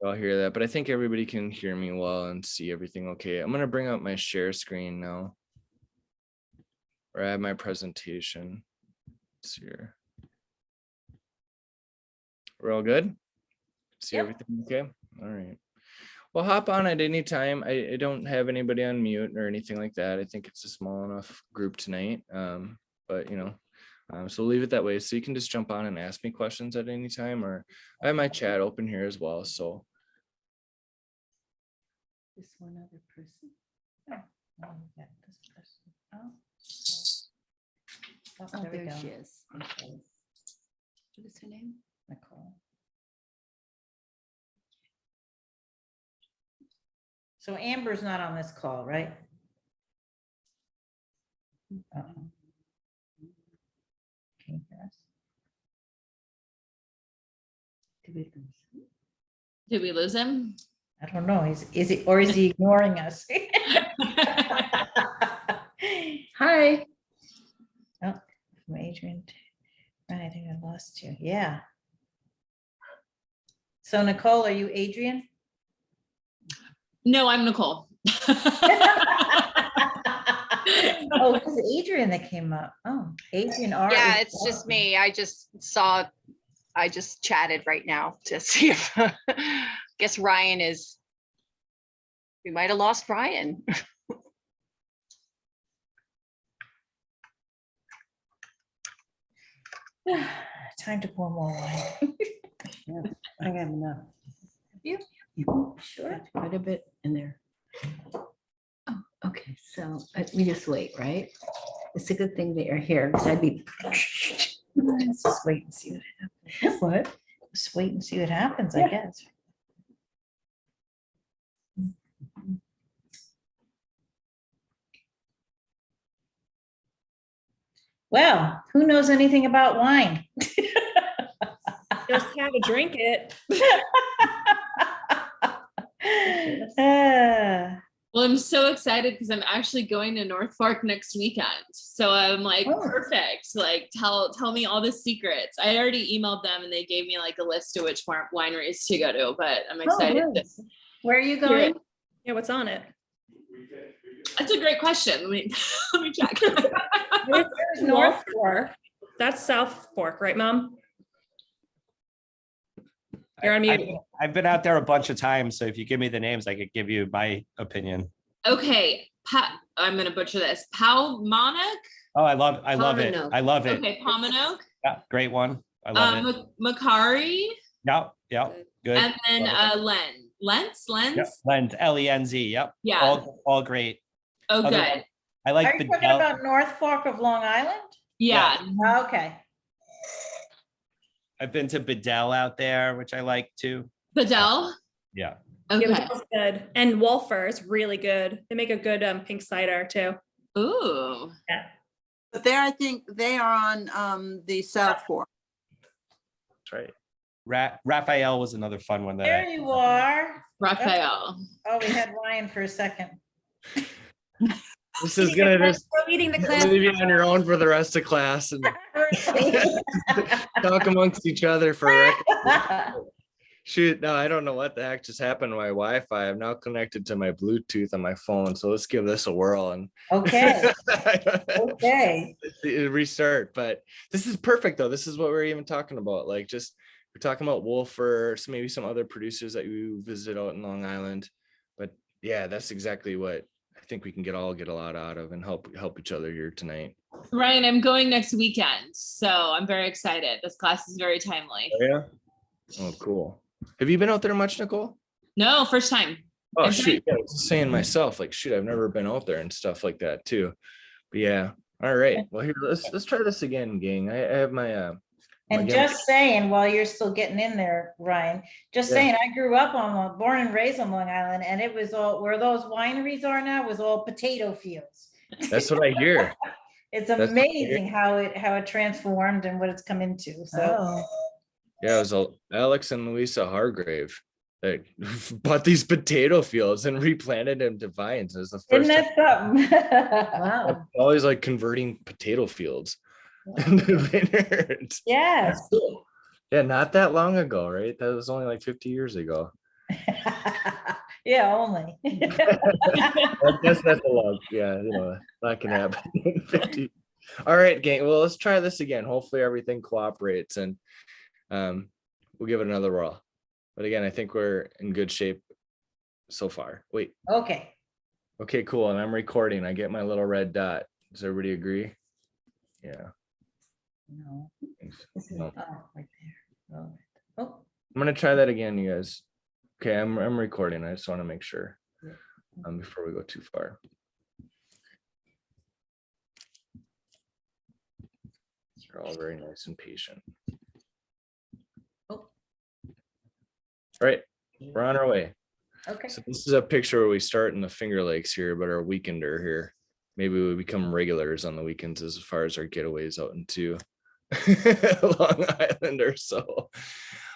I'll hear that, but I think everybody can hear me well and see everything okay. I'm gonna bring up my share screen now. Or I have my presentation. It's here. We're all good? See everything okay? All right. Well, hop on at any time. I don't have anybody on mute or anything like that. I think it's a small enough group tonight. But so leave it that way. So you can just jump on and ask me questions at any time, or I have my chat open here as well. So This one other person. This person. Oh, there she is. Okay. What is her name? Nicole. So Amber's not on this call, right? Can you hear us? Did we lose him? I don't know. Is he ignoring us? Hi. Oh, from Adrian. Right, I think I lost you. Yeah. So Nicole, are you Adrian? No, I'm Nicole. Oh, it was Adrian that came up. Oh, Adrian R. Yeah, it's just me. I just chatted right now to see if guess Ryan is, we might have lost Ryan. Time to pour more wine. Yeah, I have enough. You? Sure. Quite a bit in there. Oh, okay, so we just wait, right? It's a good thing that you're here because I'd be. Let's just wait and see what happens. What? Just wait and see what happens, I guess. Well, who knows anything about wine? Just have a drink it. Well, I'm so excited because I'm actually going to North Fork next weekend. So I'm like, perfect. Like, tell me all the secrets. I already emailed them and they gave me like a list of which wineries to go to, but I'm excited. Where are you going? Yeah, what's on it? That's a great question. Let me check. Where's North Fork? That's South Fork, right, Mom? You're on mute. I've been out there a bunch of times, so if you give me the names, I could give you my opinion. Okay, I'm gonna butcher this. Palmanook? Oh, I love it. Pomanoke. I love it. Okay, Palmanook. Yeah, great one. I love it. Macari. Yep, good. And then Lens. Yep. Lens, Lenz. Yep. Yeah. All great. Oh, Other- good. I Are like you talking about North Fork of Long Island? Yeah. Okay. I've been to Bedell out there, which I like too. Bedell. Yeah. Okay. Yeah, it's good. And Wolfer is really good. They make a good pink cider too. Ooh. But there, I think they are on the South Fork. That's right. Raphael was another fun one. There you are. Raphael. Oh, we had Ryan for a second. this is gonna just eating the class. leave you on your own for the rest of class and talk amongst each other for a record. Shoot, no, I don't know what the heck just happened to my Wi-Fi. I'm now connected to my Bluetooth on my phone, so let's give this a whirl and Okay. Okay. restart. But this is perfect though. This is what we're even talking about. Like, just we're talking about Wolfer, so maybe some other producers that you visit out in Long Island. But yeah, that's exactly what I think we can get a lot out of and help each other here tonight. Ryan, I'm going next weekend, so I'm very excited. This class is very timely. Oh, yeah. Oh, cool. Have you been out there much, Nicole? No, first time. Oh, shoot. Yeah, I was just saying myself, like, shoot, I've never been out there and stuff like that too. But yeah. All right. Well, here, let's try this again, gang. I have my And just saying, while you're still getting in there, Ryan, saying, I grew up born and raised on Long Island, and it was all where those wineries are now was all potato fields. That's what I hear. It's amazing how it transformed and what it's come into. So yeah, it was Alex and Louisa Hargrave that bought these potato fields and replanted them to vines. It was the first isn't that something? Wow. always like converting potato fields into vineyards. Yes. Yeah, not that long ago, right? That was only like 50 years ago. Yeah, only. I guess that's a log. Yeah, that can happen. 50. All right, gang. Well, let's try this again. Hopefully everything cooperates and we'll give it another whirl. But again, I think we're in good shape so far. Wait. Okay. Okay, cool. And I'm recording. I get my little red dot. Does everybody agree? Yeah. No. This is- No. Oh, right there. Oh. Oh. I'm gonna try that again, you guys. Okay, I'm recording. I just want to make sure before we go too far. You're all very nice and patient. Oh. All right, we're on our way. Okay. So this is a picture where we start in the Finger Lakes here, but our weekender here. Maybe we become regulars on the weekends as far as our getaways out into Long Island or so.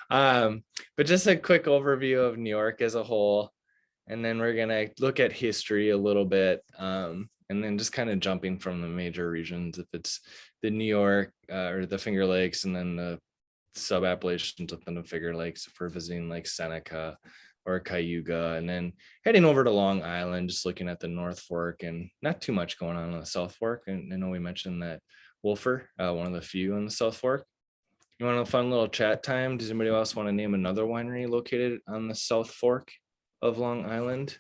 But just a quick overview of New York as a whole. And then we're gonna look at history a little bit. And then just kind of jumping from the major regions, if it's the New York or the Finger Lakes, and then the sub-appellations within the Finger Lakes if we're visiting like Seneca or Cayuga, and then heading over to Long Island, just looking at the North Fork, and not too much going on the South Fork. And I know we mentioned that Wolfer, one of the few on the South Fork. You want a fun little chat time? Does anybody else want to name another winery located on the South Fork of Long Island?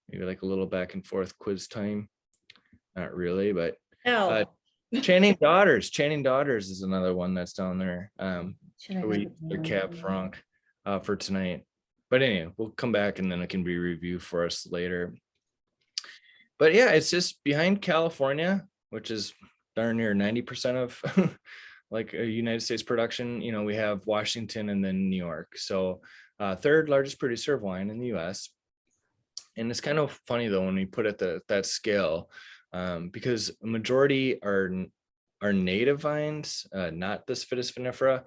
Maybe like a little back and forth quiz time. Not really, but Oh, Channing Daughters. Channing Daughters is another one that's down there. Should I We have the it Cab Franc for tonight. But anyway, we'll come back and then it can be reviewed for us later. But yeah, it's just behind California, which is darn near 90% of like a United States production. We have Washington and then New York. So third largest producer of wine in the US. And it's kind of funny though, when we put it that scale, because a majority are native vines, not this Vitis vinifera.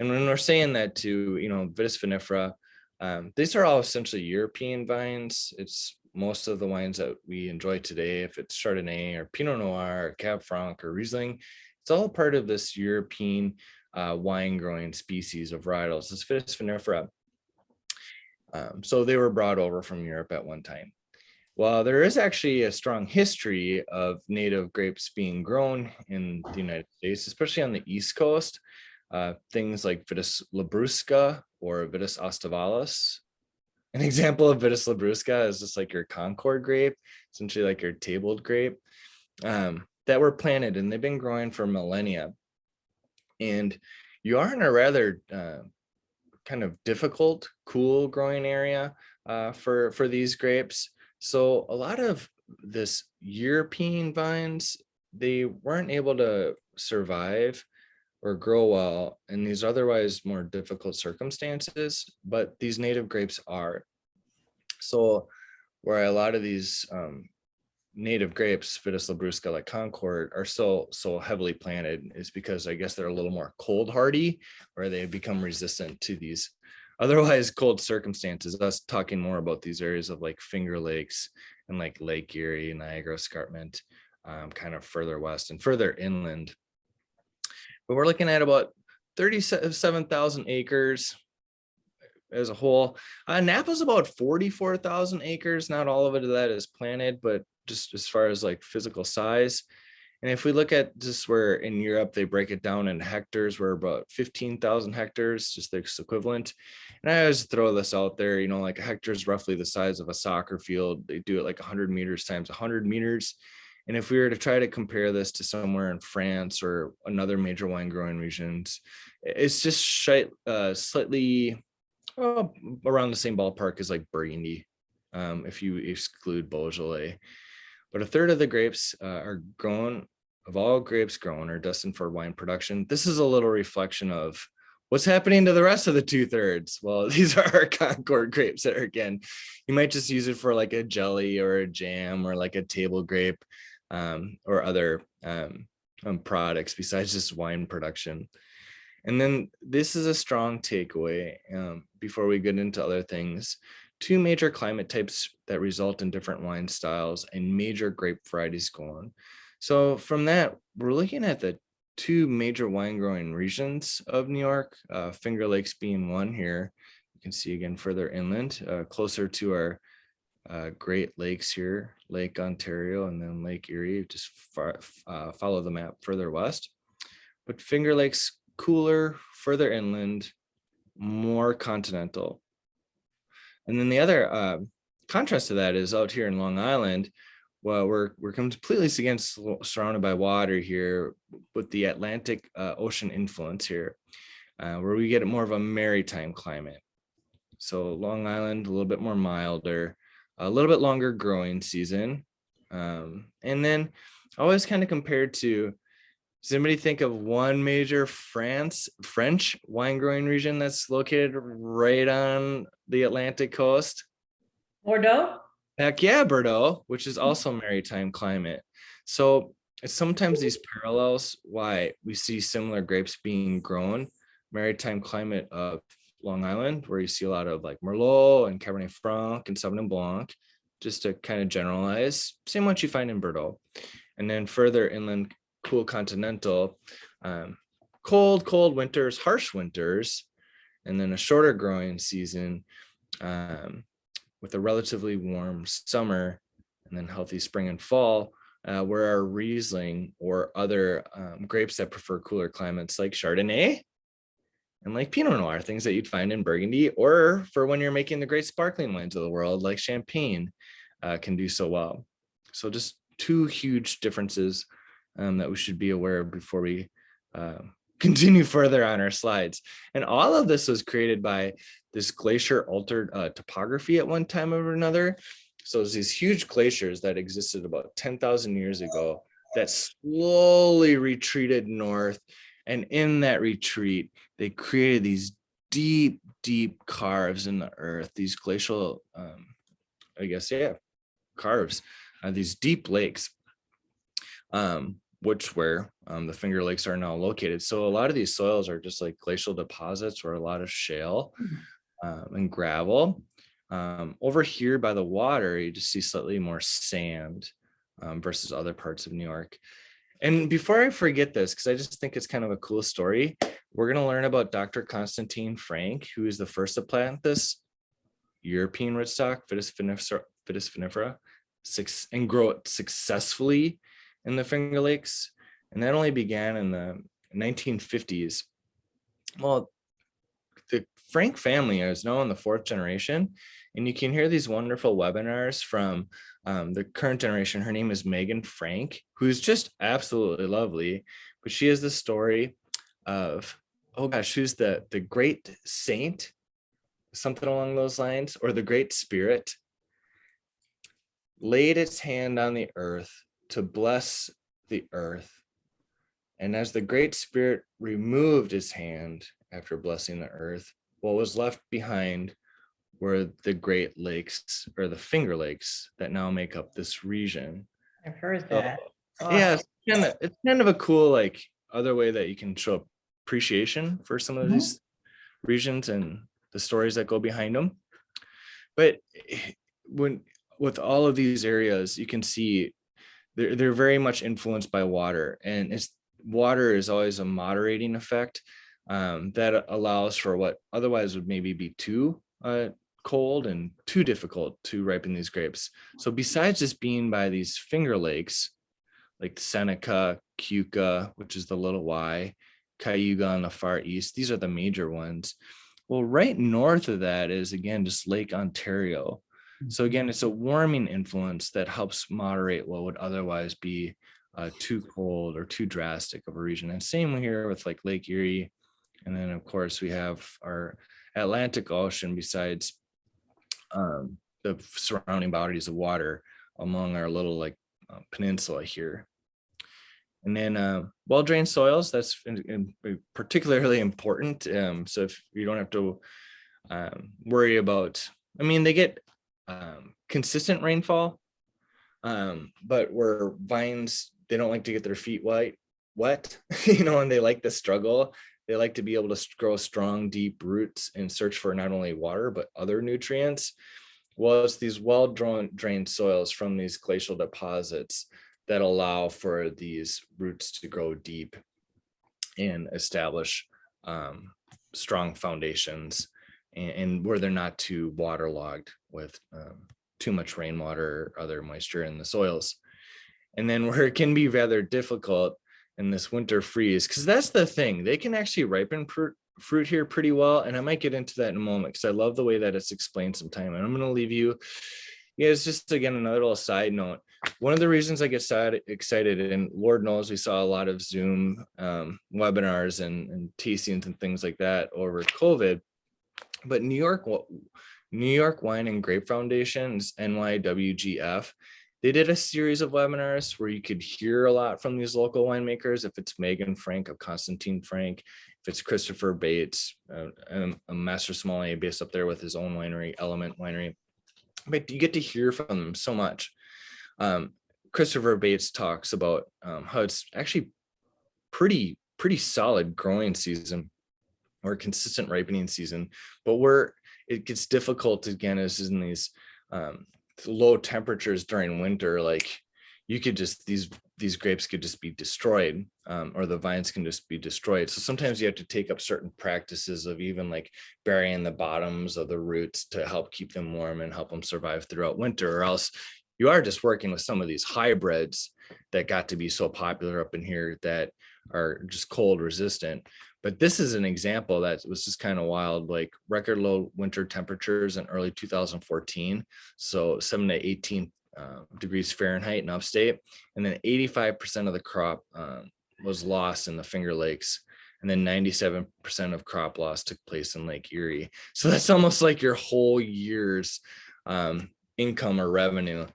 And when we're saying that to, Vitis vinifera, these are all essentially European vines. It's most of the wines that we enjoy today, if it's Chardonnay or Pinot Noir or Cab Franc or Riesling, it's all part of this European wine growing species of varietals, this Vitis vinifera. So they were brought over from Europe at one time. Well, there is actually a strong history of native grapes being grown in the United States, especially on the East Coast. Things like Vitis labrusca or Vitis austavalis. An example of Vitis labrusca is just like your Concord grape, essentially like your tabled grape, that were planted, and they've been growing for millennia. And you are in a rather kind of difficult, cool growing area for these grapes. So a lot of this European vines, they weren't able to survive or grow well in these otherwise more difficult circumstances, but these native grapes are. So where a lot of these native grapes, Vitis labrusca like Concord, are so heavily planted is because I guess they're a little more cold hardy, or they become resistant to these otherwise cold circumstances. Us talking more about these areas of like Finger Lakes and like Lake Erie, Niagara Escarpment, kind of further west and further inland. But we're looking at about 37,000 acres as a whole. Napa's about 44,000 acres. Not all of it of that is planted, but just as far as like physical size. And if we look at just where in Europe, they break it down in hectares, we're about 15,000 hectares, just the equivalent. And I always throw this out there, like a hectare is roughly the size of a soccer field. They do it like 100 meters times 100 meters. And if we were to try to compare this to somewhere in France or another major wine growing regions, it's just slightly around the same ballpark as like Burgundy, if you exclude Beaujolais. But a third of the grapes are grown, of all grapes grown, are destined for wine production. This is a little reflection of what's happening to the rest of the 2/3. Well, these are our Concord grapes that are, again, you might just use it for like a jelly or a jam or like a table grape or other products besides just wine production. And then this is a strong takeaway before we get into other things. 2 major climate types that result in different wine styles and major grape varieties going. So from that, we're looking at the 2 major wine growing regions of New York, Finger Lakes being one here, You can see again further inland, closer to our Great Lakes here, Lake Ontario and then Lake Erie, just follow the map further west. But Finger Lakes, cooler, further inland, more continental. And then the other contrast to that is out here in Long Island. Well, we're completely surrounded by water here with the Atlantic Ocean influence here, where we get more of a maritime climate. So Long Island, a little bit more milder, a little bit longer growing season. And then always kind of compared to, does anybody think of one major French wine growing region that's located right on the Atlantic coast? Bordeaux? Heck yeah, Bordeaux, which is also maritime climate. So it's sometimes these parallels why we see similar grapes being grown, maritime climate of Long Island, where you see a lot of like Merlot and Cabernet Franc and Sauvignon Blanc, just to kind of generalize, same what you find in Bordeaux. And then further inland, cool continental, cold winters, harsh winters, and then a shorter growing season with a relatively warm summer, and then healthy spring and fall, where our Riesling or other grapes that prefer cooler climates like Chardonnay and like Pinot Noir, things that you'd find in Burgundy, or for when you're making the great sparkling wines of the world like Champagne, can do so well. So just two huge differences that we should be aware of before we continue further on our slides. And all of this was created by this glacier altered topography at one time or another. So there's these huge glaciers that existed about 10,000 years ago that slowly retreated north. And in that retreat, they created these deep carves in the earth, these glacial, carves, these deep lakes, which where the Finger Lakes are now located. So a lot of these soils are just like glacial deposits or a lot of shale and gravel. Over here by the water, you just see slightly more sand versus other parts of New York. And before I forget this, because I just think it's kind of a cool story, we're going to learn about Dr. Constantine Frank, who is the first to plant this European rootstock, Vitis vinifera, and grow it successfully in the Finger Lakes. And that only began in the 1950s. Well, the Frank family is now in the fourth generation, and you can hear these wonderful webinars from the current generation. Her name is Megan Frank, who's just absolutely lovely, but she has the story of, oh gosh, who's the great saint, something along those lines, or the great spirit laid its hand on the earth to bless the earth. And as the great spirit removed his hand after blessing the earth, what was left behind were the Great Lakes, or the Finger Lakes, that now make up this region. I've heard that. Yeah, it's kind of a cool, like, other way that you can show appreciation for some of these regions and the stories that go behind them. But with all of these areas, you can see they're very much influenced by water, and water is always a moderating effect that allows for what otherwise would maybe be too cold and too difficult to ripen these grapes. So besides just being by these Finger Lakes, like Seneca, Keuka, which is the little Y, Cayuga on the far east, these are the major ones. Well, right north of that is, again, just Lake Ontario. So again, it's a warming influence that helps moderate what would otherwise be too cold or too drastic of a region. And same here with like Lake Erie. And then of course we have our Atlantic Ocean besides the surrounding bodies of water along our little like peninsula here. And then well-drained soils, that's particularly important. So if you don't have to worry about, I mean, they get consistent rainfall, but where vines, they don't like to get their feet wet, you know, and they like the struggle. They like to be able to grow strong, deep roots and search for not only water, but other nutrients. Well, it's these well-drained soils from these glacial deposits that allow for these roots to grow deep and establish strong foundations and where they're not too waterlogged with too much rainwater or other moisture in the soils. And then where it can be rather difficult in this winter freeze, because that's the thing, they can actually ripen fruit here pretty well. And I might get into that in a moment because I love the way that it's explained sometime. And I'm going to leave you. Yeah, it's just, again, another little side note. One of the reasons I get excited, and Lord knows we saw a lot of Zoom webinars and tastings and things like that over COVID, but New York Wine and Grape Foundation's NYWGF, they did a series of webinars where you could hear a lot from these local winemakers. If it's Megan Frank of Constantine Frank, if it's Christopher Bates, a master sommelier based up there with his own winery, Element Winery. But you get to hear from them so much. Christopher Bates talks about how it's actually pretty solid growing season or consistent ripening season, but where it gets difficult again is in these low temperatures during winter. Like you could just, these grapes could just be destroyed, or the vines can just be destroyed. So sometimes you have to take up certain practices of even like burying the bottoms of the roots to help keep them warm and help them survive throughout winter, or else you are just working with some of these hybrids that got to be so popular up in here that are just cold resistant. But this is an example that was just kind of wild, like record low winter temperatures in early 2014. So 7 to 18 degrees Fahrenheit in upstate. And then 85% of the crop was lost in the Finger Lakes. And then 97% of crop loss took place in Lake Erie. So that's almost like your whole year's income or revenue.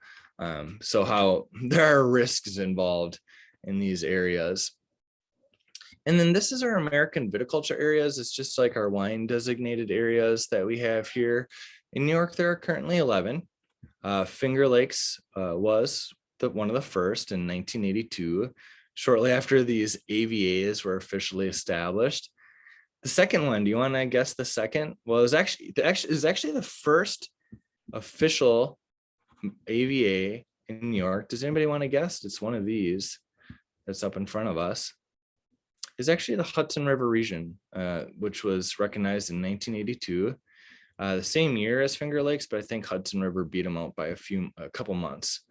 So how there are risks involved in these areas. And then this is our American viticulture areas. It's just like our wine designated areas that we have here. In New York, there are currently 11. Finger Lakes was one of the first in 1982, shortly after these AVAs were officially established. The second one, do you want to guess the second? Well, it was actually the first official AVA in New York. Does anybody want to guess? It's one of these that's up in front of us. Is actually the Hudson River region, which was recognized in 1982, the same year as Finger Lakes, but I think Hudson River beat them out by a couple months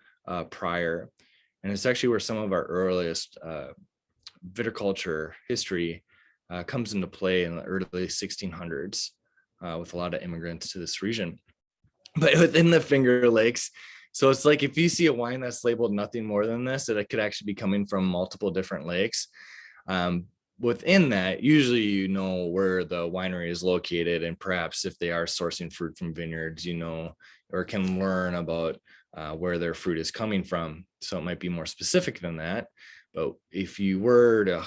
prior. And it's actually where some of our earliest viticulture history comes into play in the early 1600s with a lot of immigrants to this region. But within the Finger Lakes, so it's like if you see a wine that's labeled nothing more than this, that it could actually be coming from multiple different lakes. Within that, usually you know where the winery is located, and perhaps if they are sourcing fruit from vineyards, you know, or can learn about where their fruit is coming from. So it might be more specific than that. But if you were to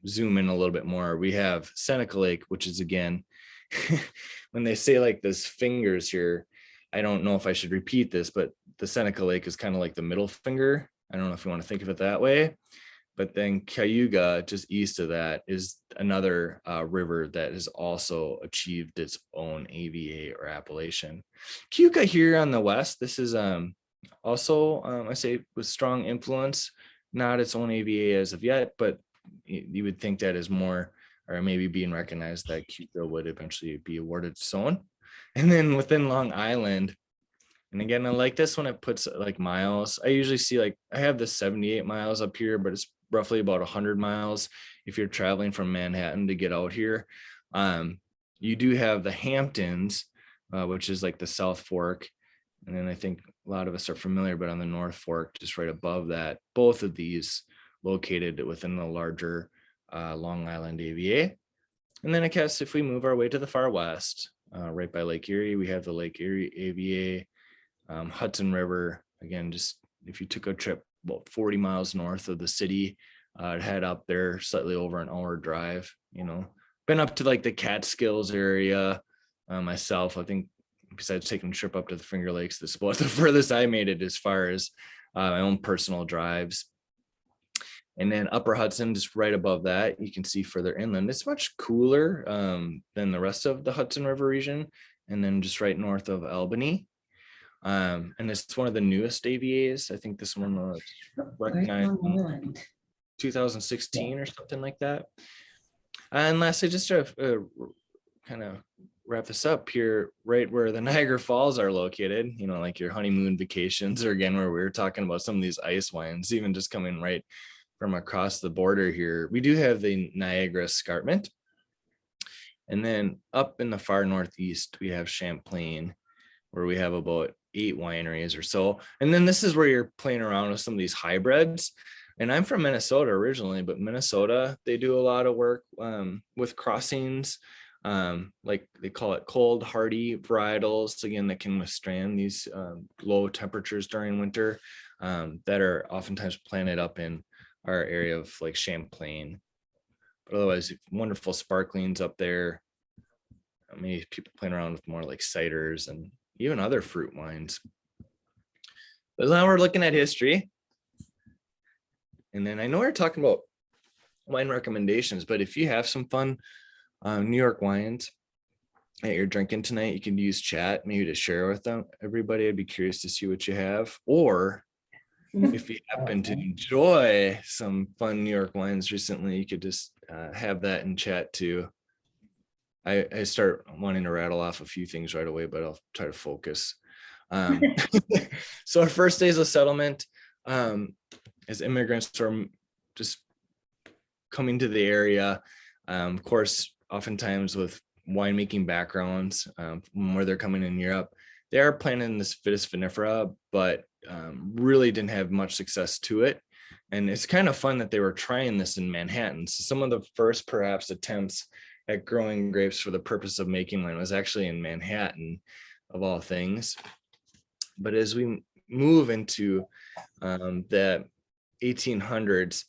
zoom in a little bit more, we have Seneca Lake, which is, again, when they say like this fingers here, I don't know if I should repeat this, but the Seneca Lake is kind of like the middle finger. I don't know if you want to think of it that way. But then Cayuga, just east of that, is another river that has also achieved its own AVA or appellation. Cayuga here on the west, this is also, I say, with strong influence, not its own AVA as of yet, but you would think that is more, or maybe being recognized, that Cayuga would eventually be awarded its own. And then within Long Island, and again, I like this when it puts like miles. I usually see like, I have the 78 miles up here, but it's roughly about 100 miles if you're traveling from Manhattan to get out here. You do have the Hamptons, which is like the South Fork. And then I think a lot of us are familiar, but on the North Fork, just right above that, both of these located within the larger Long Island AVA. And then I guess if we move our way to the far west, right by Lake Erie, we have the Lake Erie AVA. Hudson River, again, just if you took a trip about 40 miles north of the city, head up there, slightly over an hour drive, you know, been up to like the Catskills area myself. I think besides taking a trip up to the Finger Lakes, this is about the furthest I made it as far as my own personal drives. And then Upper Hudson, just right above that, you can see further inland. It's much cooler than the rest of the Hudson River region. And then just right north of Albany. And it's one of the newest AVAs. I think this one was recognized in 2016 or something like that. And lastly, just a kind of wrap this up here, right where the Niagara Falls are located, like your honeymoon vacations, or again, where we were talking about some of these ice wines, even just coming right from across the border here, we do have the Niagara Escarpment. And then up in the far northeast, we have Champlain, where we have about 8 wineries or so. And then this is where you're playing around with some of these hybrids. And I'm from Minnesota originally, but Minnesota, they do a lot of work with crossings, like they call it cold hardy varietals, again, that can withstand these low temperatures during winter, that are oftentimes planted up in our area of like Champlain. But otherwise, wonderful sparklings up there. Maybe people playing around with more like ciders and even other fruit wines. But now we're looking at history. And then I know we're talking about wine recommendations, but if you have some fun New York wines that you're drinking tonight, you can use chat maybe to share with everybody. I'd be curious to see what you have. Or if you happen to enjoy some fun New York wines recently, you could just have that in chat too. I start wanting to rattle off a few things right away, but I'll try to focus. So our first days of settlement, as immigrants are just coming to the area, of course, oftentimes with winemaking backgrounds, where they're coming in Europe, they are planting this Vitis vinifera, but really didn't have much success to it. And it's kind of fun that they were trying this in Manhattan. So some of the first perhaps attempts at growing grapes for the purpose of making wine was actually in Manhattan, of all things. But as we move into the 1800s,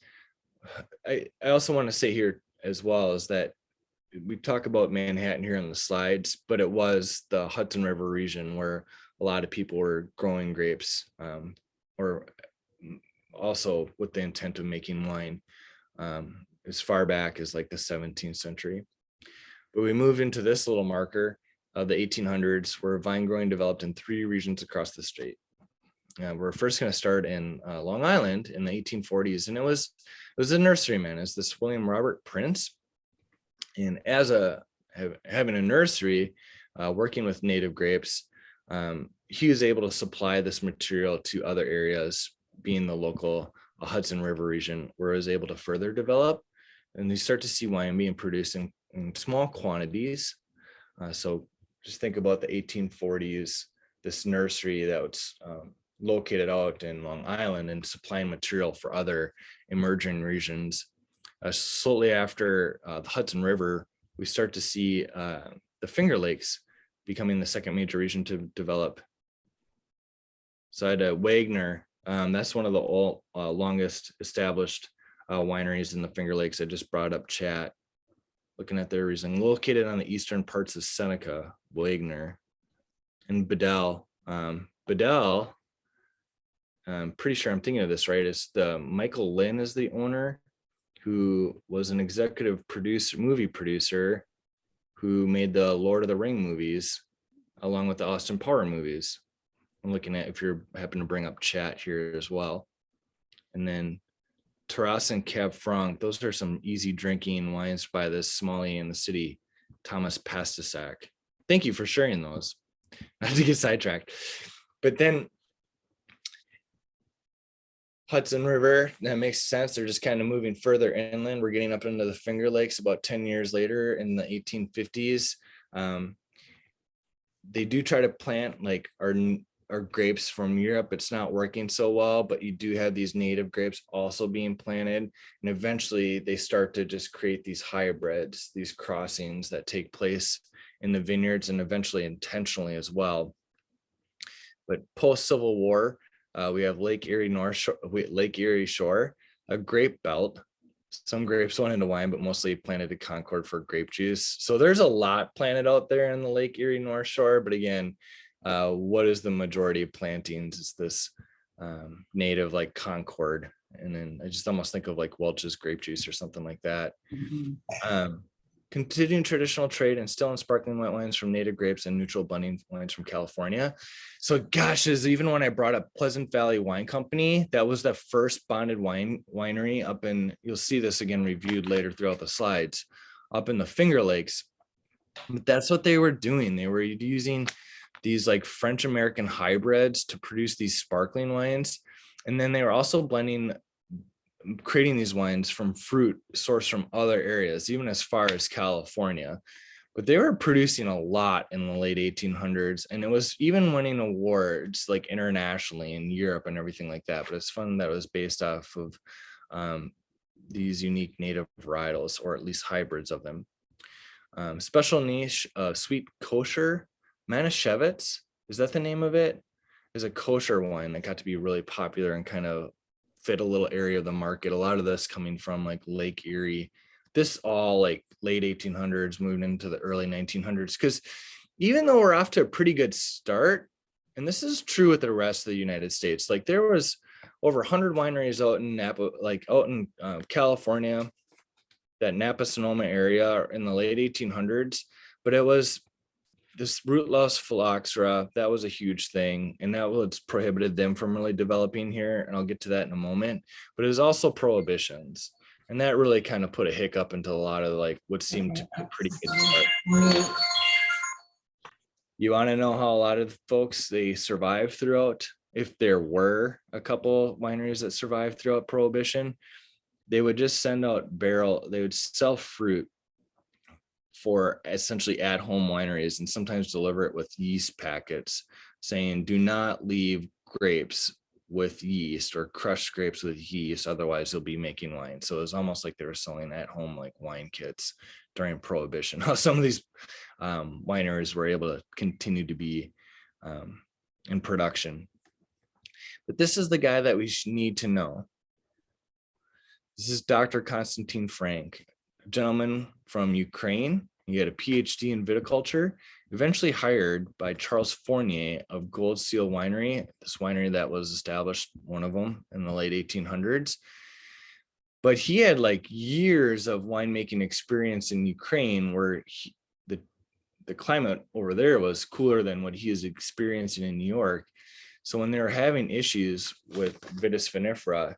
I also want to say here as well is that we talk about Manhattan here on the slides, but it was the Hudson River region where a lot of people were growing grapes, or also with the intent of making wine, as far back as like the 17th century. But we move into this little marker of the 1800s, where vine growing developed in 3 regions across the state. We're first going to start in Long Island in the 1840s, and it was a nurseryman, as this William Robert Prince. And as having a nursery, working with native grapes, he was able to supply this material to other areas, being the local Hudson River region, where it was able to further develop. And you start to see wine being produced in small quantities. So just think about the 1840s, this nursery that was located out in Long Island and supplying material for other emerging regions. Shortly after the Hudson River, we start to see the Finger Lakes becoming the second major region to develop. So I had Wagner, that's one of the longest established wineries in the Finger Lakes. I just brought up chat, looking at their Riesling, located on the eastern parts of Seneca, Wagner, and Bedell. Bedell, I'm pretty sure I'm thinking of this right, is the Michael Lynn is the owner, who was an executive movie producer, who made the Lord of the Ring movies, along with the Austin Power movies. I'm looking at if you're happen to bring up chat here as well. And then Terrasse and Cab Franc, those are some easy drinking wines by this sommelier in the city, Thomas Pastasak. Thank you for sharing those. Not to get sidetracked. But then Hudson River, that makes sense. They're just kind of moving further inland. We're getting up into the Finger Lakes about 10 years later in the 1850s. They do try to plant like our grapes from Europe. It's not working so well, but you do have these native grapes also being planted. And eventually they start to just create these hybrids, these crossings that take place in the vineyards, and eventually intentionally as well. But post-Civil War, we have Lake Erie Shore, a grape belt. Some grapes went into wine, but mostly planted to Concord for grape juice. So there's a lot planted out there in the Lake Erie North Shore. But again, what is the majority of plantings? Is this native like Concord? And then I just almost think of like Welch's grape juice or something like that. Continuing traditional trade and still in sparkling white wines from native grapes and neutral blending wines from California. So gosh, even when I brought up Pleasant Valley Wine Company, that was the first bonded winery up in, you'll see this again reviewed later throughout the slides, up in the Finger Lakes. But that's what they were doing. They were using these like French American hybrids to produce these sparkling wines. And then they were also creating these wines from fruit sourced from other areas, even as far as California. But they were producing a lot in the late 1800s, and it was even winning awards like internationally in Europe and everything like that. But it's fun that it was based off of these unique native varietals, or at least hybrids of them. Special niche, sweet kosher Manischewitz, is that the name of it? Is a kosher wine that got to be really popular and kind of fit a little area of the market. A lot of this coming from like Lake Erie. This all like late 1800s, moving into the early 1900s. Because even though we're off to a pretty good start, and this is true with the rest of the United States, like there was over 100 wineries out in Napa, like out in California, that Napa Sonoma area in the late 1800s. But it was this root louse phylloxera that was a huge thing, and that was prohibited them from really developing here, and I'll get to that in a moment. But it was also prohibitions, and that really kind of put a hiccup into a lot of like what seemed to be a pretty good start. You want to know how a lot of folks they survived throughout? If there were a couple wineries that survived throughout prohibition, they would just send out they would sell fruit for essentially at-home wineries, and sometimes deliver it with yeast packets saying, do not leave grapes with yeast or crushed grapes with yeast, otherwise you'll be making wine. So it was almost like they were selling at home like wine kits during prohibition. How some of these wineries were able to continue to be in production. But this is the guy that we need to know. This is Dr. Konstantin Franc, a gentleman from Ukraine. He had a PhD in viticulture, eventually hired by Charles Fournier of Gold Seal Winery, this winery that was established, one of them, in the late 1800s. But he had like years of winemaking experience in Ukraine, where the climate over there was cooler than what he is experiencing in New York. So when they were having issues with Vitis vinifera,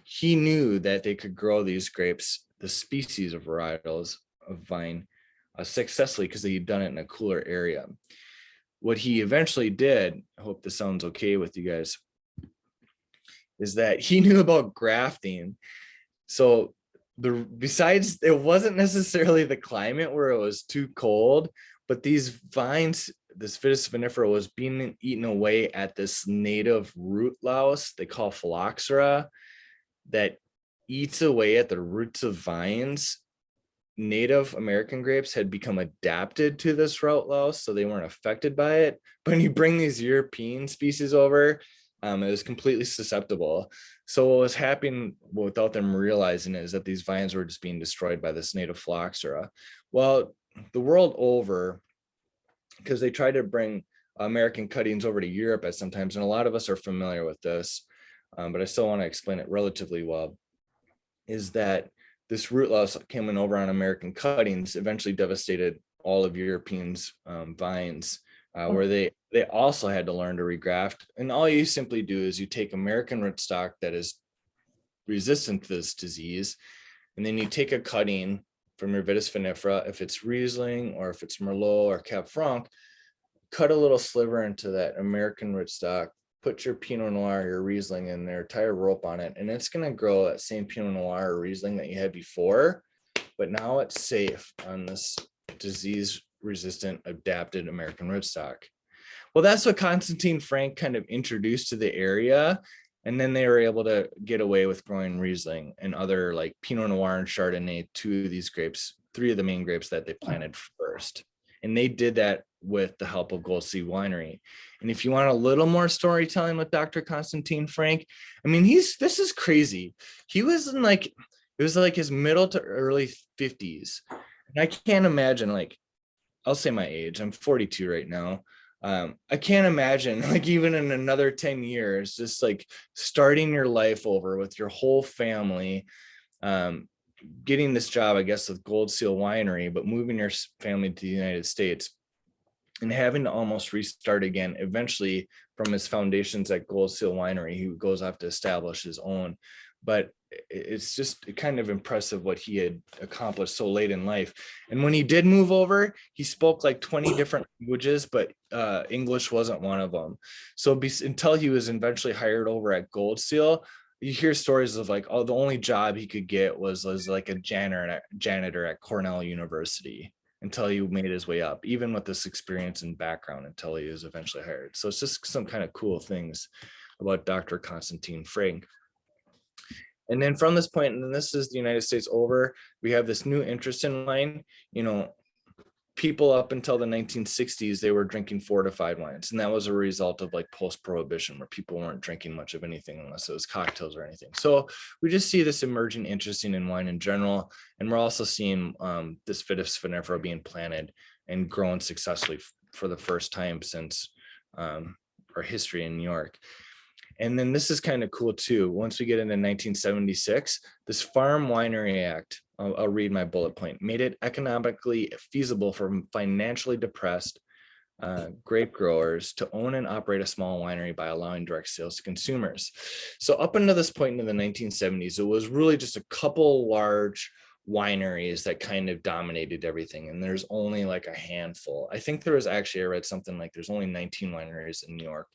he knew that they could grow these grapes, the species of varietals of vine, successfully because he'd done it in a cooler area. What he eventually did, I hope this sounds okay with you guys, is that he knew about grafting. So besides, it wasn't necessarily the climate where it was too cold, but these vines, this Vitis vinifera was being eaten away at this native root louse they call phylloxera, that eats away at the roots of vines. Native American grapes had become adapted to this root louse, so they weren't affected by it. But when you bring these European species over, it was completely susceptible. So what was happening without them realizing it is that these vines were just being destroyed by this native phylloxera. Well, the world over, because they tried to bring American cuttings over to Europe at sometimes, and a lot of us are familiar with this, but I still want to explain it relatively well, is that this root louse coming over on American cuttings eventually devastated all of Europeans' vines, where they also had to learn to regraft. And all you simply do is you take American rootstock that is resistant to this disease, and then you take a cutting from your Vitis vinifera, if it's Riesling or if it's Merlot or Cab Franc, cut a little sliver into that American rootstock, put your Pinot Noir, your Riesling in there, tie a rope on it, and it's going to grow that same Pinot Noir or Riesling that you had before, but now it's safe on this disease-resistant adapted American rootstock. Well, that's what Konstantin Franc kind of introduced to the area, and then they were able to get away with growing Riesling and other like Pinot Noir and Chardonnay, two of these grapes, three of the main grapes that they planted first. And they did that with the help of Gold Sea Winery. And if you want a little more storytelling with Dr. Konstantin Franc, I mean, this is crazy. He was in like, it was like his middle to early 50s. And I can't imagine, like, I'll say my age, I'm 42 right now. I can't imagine like even in another 10 years, just like starting your life over with your whole family, getting this job, I guess, with Gold Seal Winery, but moving your family to the United States and having to almost restart again, eventually from his foundations at Gold Seal Winery, he goes off to establish his own. But it's just kind of impressive what he had accomplished so late in life. And when he did move over, he spoke like 20 different languages, but English wasn't one of them. So until he was eventually hired over at Gold Seal, you hear stories of like, oh, the only job he could get was like a janitor at Cornell University until he made his way up, even with this experience and background, until he was eventually hired. So it's just some kind of cool things about Dr. Constantine Franc. And then from this point, and this is the United States over, we have this new interest in wine. You know, people up until the 1960s, they were drinking fortified wines. And that was a result of like post-prohibition, where people weren't drinking much of anything unless it was cocktails or anything. So we just see this emerging interest in wine in general. And we're also seeing this Vitis vinifera being planted and grown successfully for the first time since our history in New York. And then this is kind of cool too. Once we get into 1976, this Farm Winery Act, I'll read my bullet point, made it economically feasible for financially depressed grape growers to own and operate a small winery by allowing direct sales to consumers. So up until this point in the 1970s, it was really just a couple large wineries that kind of dominated everything. And there's only like a handful. I think there was actually, I read something like there's only 19 wineries in New York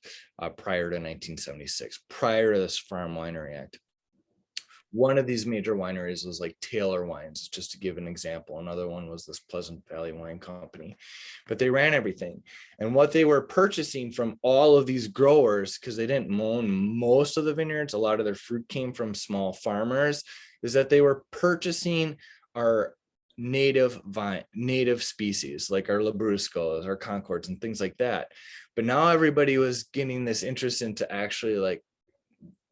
prior to 1976, prior to this Farm Winery Act. One of these major wineries was like Taylor Wines, just to give an example. Another one was this Pleasant Valley Wine Company, but they ran everything. And what they were purchasing from all of these growers, because they didn't own most of the vineyards, a lot of their fruit came from small farmers, is that they were purchasing our native species, like our Labruscos, our Concords, and things like that. But now everybody was getting this interest into actually like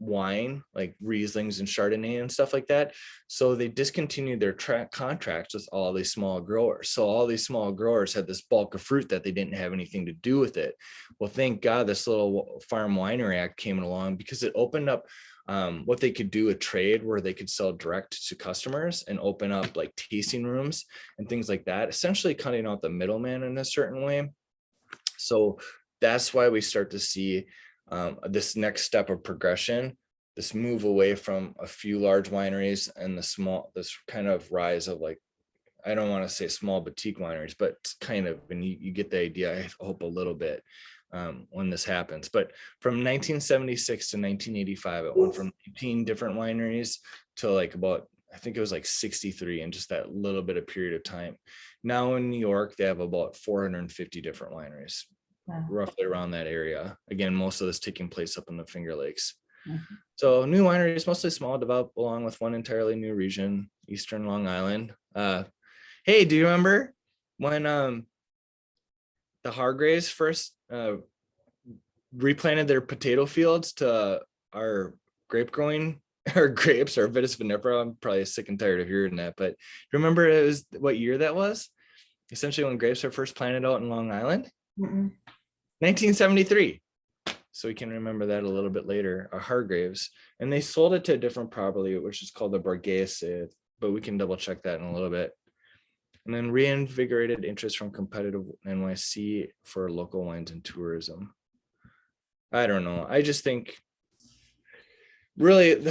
wine, like Rieslings and Chardonnay and stuff like that. So they discontinued their contracts with all these small growers. So all these small growers had this bulk of fruit that they didn't have anything to do with it. Well, thank God this little Farm Winery Act came along, because it opened up what they could do a trade where they could sell direct to customers and open up like tasting rooms and things like that, essentially cutting out the middleman in a certain way. So that's why we start to see this next step of progression, this move away from a few large wineries and this kind of rise of like, I don't want to say small boutique wineries, but kind of, and you get the idea, I hope, a little bit when this happens. But from 1976 to 1985, it went from 18 different wineries to like about, I think it was like 63 in just that little bit of period of time. Now in New York, they have about 450 different wineries. Wow. Roughly around that area. Again, most of this taking place up in the Finger Lakes. Mm-hmm. So new wineries, mostly small, developed along with one entirely new region, Eastern Long Island. Hey, do you remember when the Hargraves first replanted their potato fields to our grape growing, our grapes, our Vitis vinifera? I'm probably sick and tired of hearing that, but remember it was what year that was? Essentially when grapes are first planted out in Long Island? Mm-mm. 1973. So we can remember that a little bit later, Hargraves. And they sold it to a different property, which is called the Bordeaux, but we can double check that in a little bit. And then reinvigorated interest from competitive NYC for local wines and tourism. I don't know. I just think really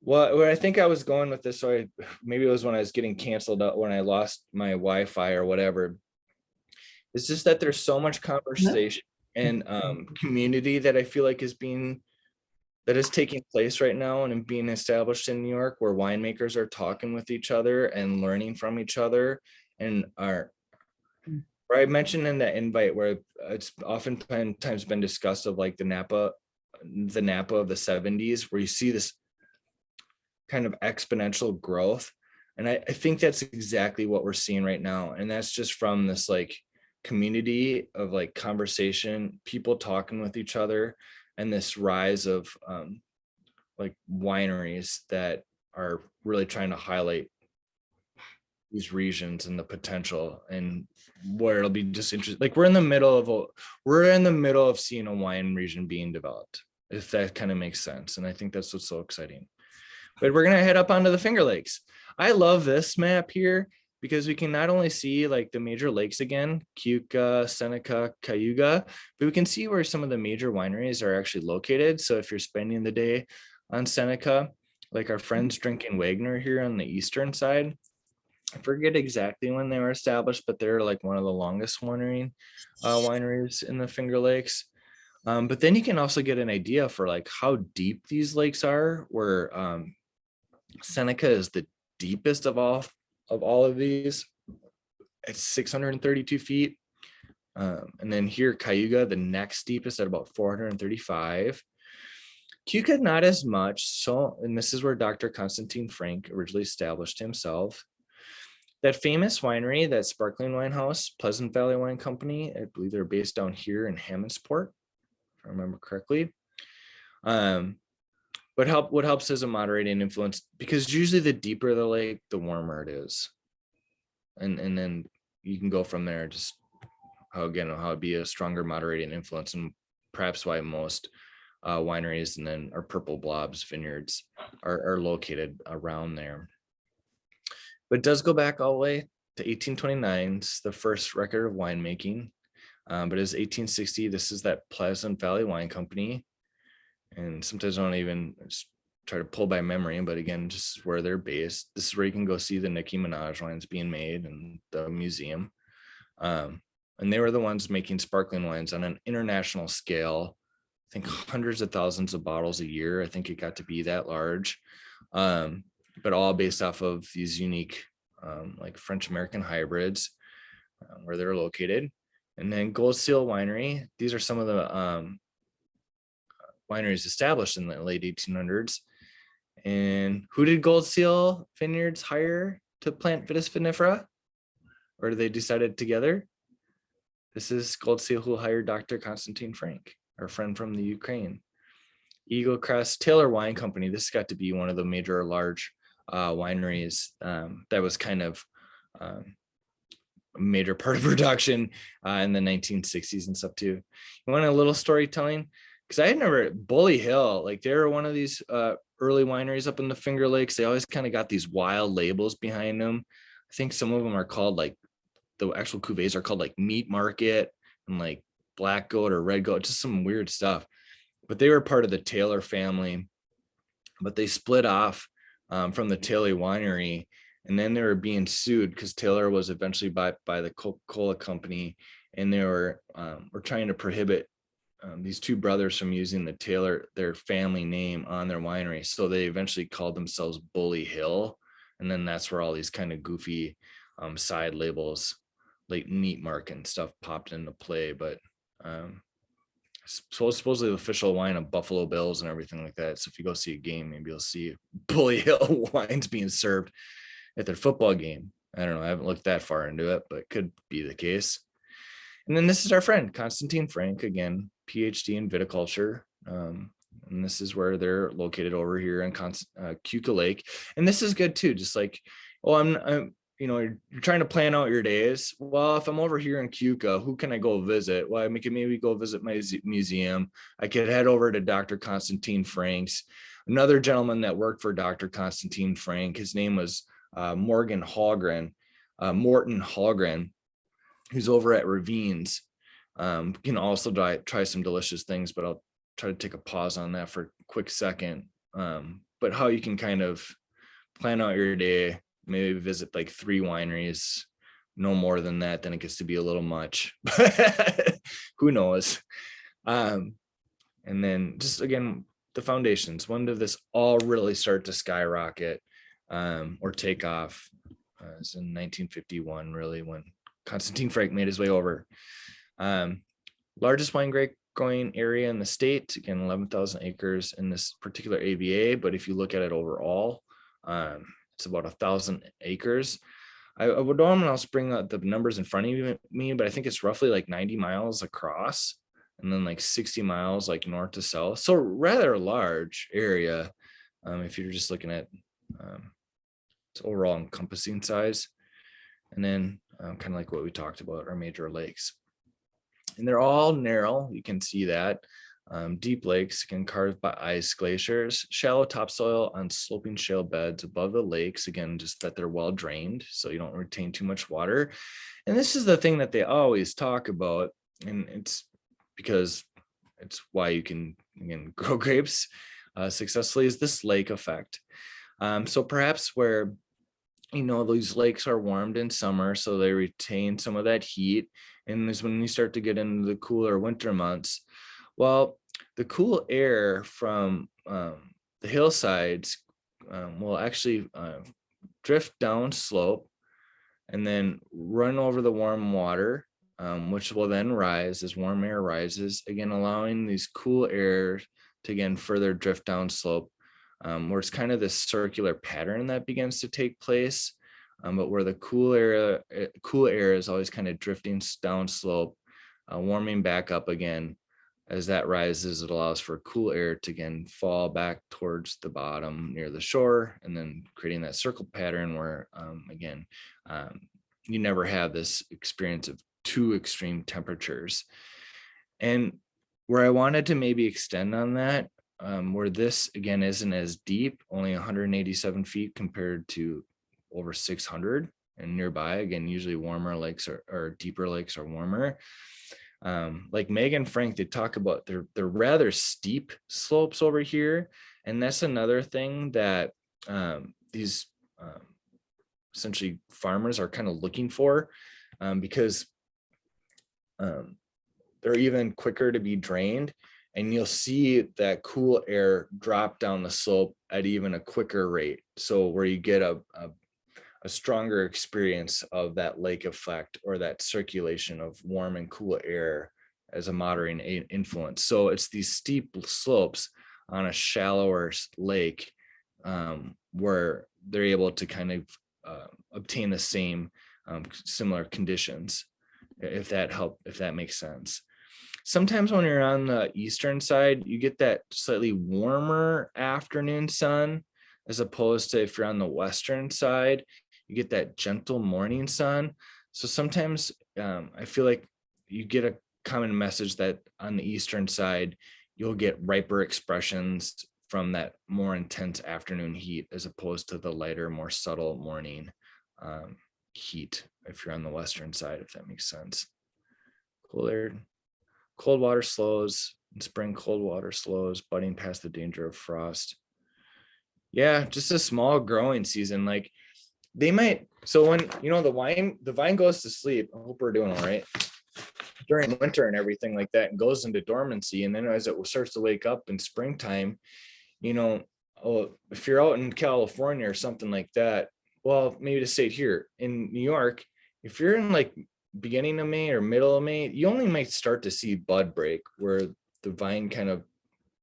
where I think I was going with this, so maybe it was when I was getting canceled out, when I lost my Wi-Fi or whatever. It's just that there's so much conversation and community that I feel like is taking place right now and being established in New York, where winemakers are talking with each other and learning from each other, and where I mentioned in the invite where it's oftentimes been discussed of like the Napa of the 70s, where you see this kind of exponential growth. And I think that's exactly what we're seeing right now. And that's just from this like community of like conversation, people talking with each other, and this rise of like wineries that are really trying to highlight these regions and the potential, and where it'll be just interesting. Like we're in the middle of seeing a wine region being developed, if that kind of makes sense. And I think that's what's so exciting. But we're gonna head up onto the Finger Lakes. I love this map here because we can not only see like the major lakes again, Keuka, Seneca, Cayuga, but we can see where some of the major wineries are actually located. So if you're spending the day on Seneca, like our friends drinking Wagner here on the eastern side. I forget exactly when they were established, but they're like one of the longest wineries in the Finger Lakes. But then you can also get an idea for like how deep these lakes are, where Seneca is the deepest of all of these. It's 632 feet. And then here, Cayuga, the next deepest at about 435. Cayuga, not as much. So, and this is where Dr. Constantine Frank originally established himself. That famous winery, that sparkling wine house, Pleasant Valley Wine Company, I believe they're based down here in Hammondsport, if I remember correctly. But what helps is a moderating influence, because usually the deeper the lake, the warmer it is. And then you can go from there, just how it'd be a stronger moderating influence, and perhaps why most wineries and then our purple blobs vineyards are located around there. But it does go back all the way to 1829. It's the first record of winemaking. But it's 1860. This is that Pleasant Valley Wine Company. And sometimes I don't even just try to pull by memory, but again, just where they're based. This is where you can go see the Nicki Minaj wines being made in the museum. And they were the ones making sparkling wines on an international scale. I think hundreds of thousands of bottles a year. I think it got to be that large. But all based off of these unique like French American hybrids where they're located. And then Gold Seal Winery, these are some of the wineries established in the late 1800s. And who did Gold Seal Vineyards hire to plant Vitis vinifera? Or they decided together? This is Gold Seal who hired Dr. Constantine Frank, our friend from the Ukraine. Eagle Crest Taylor Wine Company, this got to be one of the major large wineries that was kind of a major part of production in the 1960s and stuff too. You want a little storytelling? Because I had never, Bully Hill, like they were one of these early wineries up in the Finger Lakes. They always kind of got these wild labels behind them. I think some of them are called like, the actual cuvées are called like Meat Market and like Black Goat or Red Goat, just some weird stuff. But they were part of the Taylor family, but they split off from the Taylor winery, and then they were being sued because Taylor was eventually bought by the Coca-Cola company, and they were trying to prohibit these two brothers from using the Taylor, their family name, on their winery. So they eventually called themselves Bully Hill, and then that's where all these kind of goofy side labels, like Neat Mark and stuff, popped into play. But supposedly the official wine of Buffalo Bills and everything like that. So if you go see a game, maybe you'll see Bully Hill wines being served at their football game. I don't know. I haven't looked that far into it, but it could be the case. And then this is our friend, Constantine Frank, again, PhD in viticulture. And this is where they're located over here in Cayuga Lake. And this is good too. Just like, oh, I'm you're trying to plan out your days. Well, if I'm over here in Cayuga, who can I go visit? Well, I can maybe go visit my museum. I could head over to Dr. Constantine Frank's. Another gentleman that worked for Dr. Constantine Frank, his name was Morton Hallgren, who's over at Ravines. Can also try some delicious things, but I'll try to take a pause on that for a quick second. But how you can kind of plan out your day, maybe visit like 3 wineries, no more than that, then it gets to be a little much. Who knows? And then just again, the foundations. When did this all really start to skyrocket or take off? It's in 1951, really, when Constantine Frank made his way over. Largest wine grape growing area in the state, again, 11,000 acres in this particular AVA. But if you look at it overall, it's about 1,000 acres. I would almost bring up the numbers in front of me, but I think it's roughly like 90 miles across and then like 60 miles like north to south. So rather large area if you're just looking at its overall encompassing size. And then kind of like what we talked about, our major lakes. And they're all narrow, you can see that. Deep lakes, again, carved by ice glaciers, shallow topsoil on sloping shale beds above the lakes, again, just that they're well drained, so you don't retain too much water. And this is the thing that they always talk about, and it's because it's why you can, again, grow grapes successfully is this lake effect. So perhaps where, these lakes are warmed in summer, so they retain some of that heat. And is when you start to get into the cooler winter months. Well, the cool air from the hillsides will actually drift down slope and then run over the warm water, which will then rise as warm air rises, again, allowing these cool air to again further drift down slope, where it's kind of this circular pattern that begins to take place, but where the cool air is always kind of drifting down slope, warming back up again. As that rises, it allows for cool air to again fall back towards the bottom near the shore, and then creating that circle pattern where, again, you never have this experience of too extreme temperatures. And where I wanted to maybe extend on that, where this again isn't as deep, only 187 feet compared to over 600, and nearby, again, usually warmer lakes or deeper lakes are warmer. Like Meg and Frank, they talk about they're rather steep slopes over here, and that's another thing that these essentially farmers are kind of looking for, because they're even quicker to be drained, and you'll see that cool air drop down the slope at even a quicker rate. So where you get a stronger experience of that lake effect, or that circulation of warm and cool air as a moderating influence. So it's these steep slopes on a shallower lake, where they're able to kind of obtain the same similar conditions, if that makes sense. Sometimes when you're on the eastern side, you get that slightly warmer afternoon sun, as opposed to if you're on the western side, you get that gentle morning sun. So sometimes I feel like you get a common message that on the eastern side, you'll get riper expressions from that more intense afternoon heat, as opposed to the lighter, more subtle morning heat if you're on the western side, if that makes sense. Cool air, cold water slows in spring, cold water slows, budding past the danger of frost. Yeah, just a small growing season. Like they might, so when the vine goes to sleep, I hope we're doing all right during winter and everything like that, and goes into dormancy, and then as it starts to wake up in springtime, if you're out in California or something like that, well, maybe to say it here in New York, if you're in like beginning of May or middle of May, you only might start to see bud break, where the vine kind of,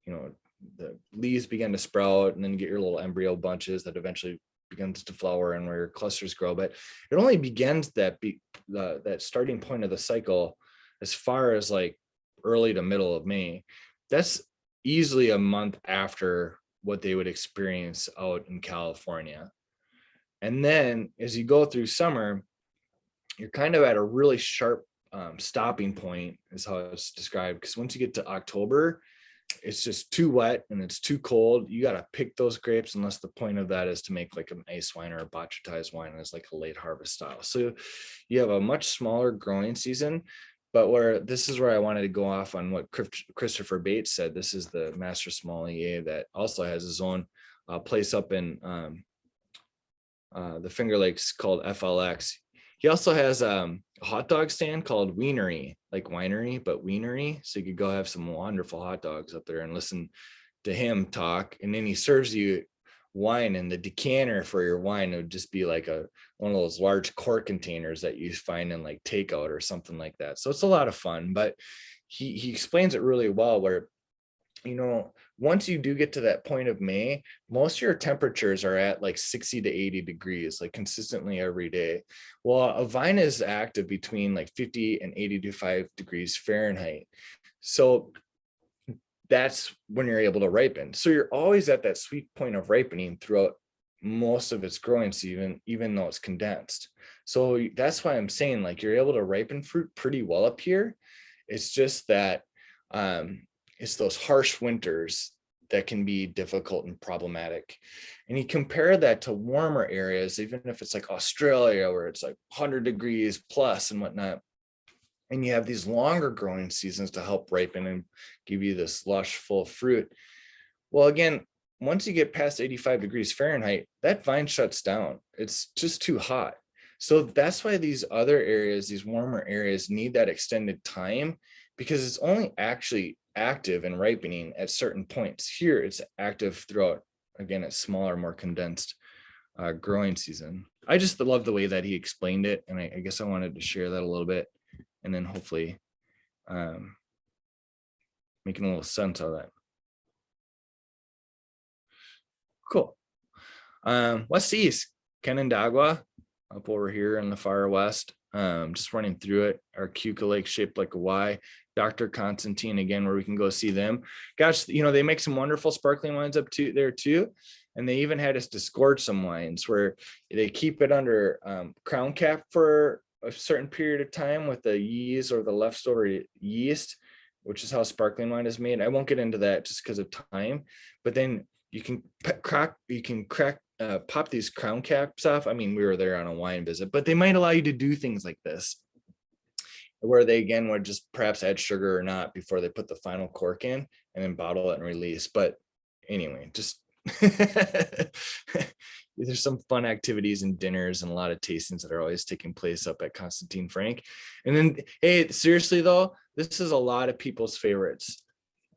the leaves begin to sprout, and then you get your little embryo bunches that eventually begins to flower and where your clusters grow. But it only begins that starting point of the cycle as far as like early to middle of May. That's easily a month after what they would experience out in California. And then as you go through summer, you're kind of at a really sharp stopping point, is how it's described. Because once you get to October, it's just too wet and it's too cold. You got to pick those grapes, unless the point of that is to make like an ice wine or a botrytized wine as like a late harvest style. So you have a much smaller growing season. But this is where I wanted to go off on what Christopher Bates said. This is the master sommelier that also has his own place up in the Finger Lakes called FLX. He also has a hot dog stand called Wienery, like winery, but Wienery. So you could go have some wonderful hot dogs up there and listen to him talk. And then he serves you wine, and the decanter for your wine would just be like one of those large quart containers that you find in like takeout or something like that. So it's a lot of fun, but he explains it really well, where once you do get to that point of May, most of your temperatures are at like 60 to 80 degrees, like consistently every day. Well, a vine is active between like 50 and 85 degrees Fahrenheit. So that's when you're able to ripen. So you're always at that sweet point of ripening throughout most of its growing season, even though it's condensed. So that's why I'm saying like you're able to ripen fruit pretty well up here. It's just that it's those harsh winters that can be difficult and problematic. And you compare that to warmer areas, even if it's like Australia, where it's like 100 degrees plus and whatnot, and you have these longer growing seasons to help ripen and give you this lush, full fruit. Well, again, once you get past 85 degrees Fahrenheit, that vine shuts down. It's just too hot. So that's why these other areas, these warmer areas, need that extended time, because it's only actually active and ripening at certain points. Here, it's active throughout, again, a smaller, more condensed growing season. I just love the way that he explained it, and I guess I wanted to share that a little bit, and then hopefully making a little sense of that. Cool. West East, Canandaigua, up over here in the far west. Just running through it. Our Cuca Lake shaped like a Y. Dr. Constantine, again, where we can go see them. Gosh, you know, they make some wonderful sparkling wines up to there too. And they even had us disgorge some wines where they keep it under crown cap for a certain period of time with the yeast or the leftover yeast, which is how sparkling wine is made. I won't get into that just because of time, but then you can pop these crown caps off. I mean, we were there on a wine visit, but they might allow you to do things like this, where they again would just perhaps add sugar or not before they put the final cork in and then bottle it and release. But anyway, just there's some fun activities and dinners and a lot of tastings that are always taking place up at Constantine Frank. And then, hey, seriously though, this is a lot of people's favorites.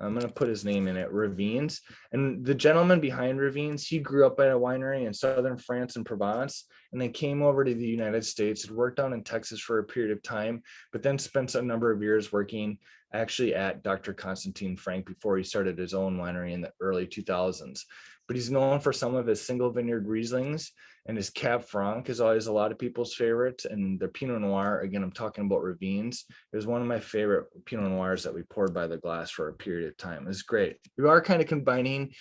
I'm going to put his name in it, Ravines. And the gentleman behind Ravines, he grew up at a winery in southern France and Provence, and then came over to the United States, had worked down in Texas for a period of time, but then spent a number of years working actually at Dr. Constantine Frank before he started his own winery in the early 2000s. But he's known for some of his single vineyard Rieslings, and his Cab Franc is always a lot of people's favorites. And the Pinot Noir, again, I'm talking about Ravines. It was one of my favorite Pinot Noirs that we poured by the glass for a period of time. It's great. We are kind of combining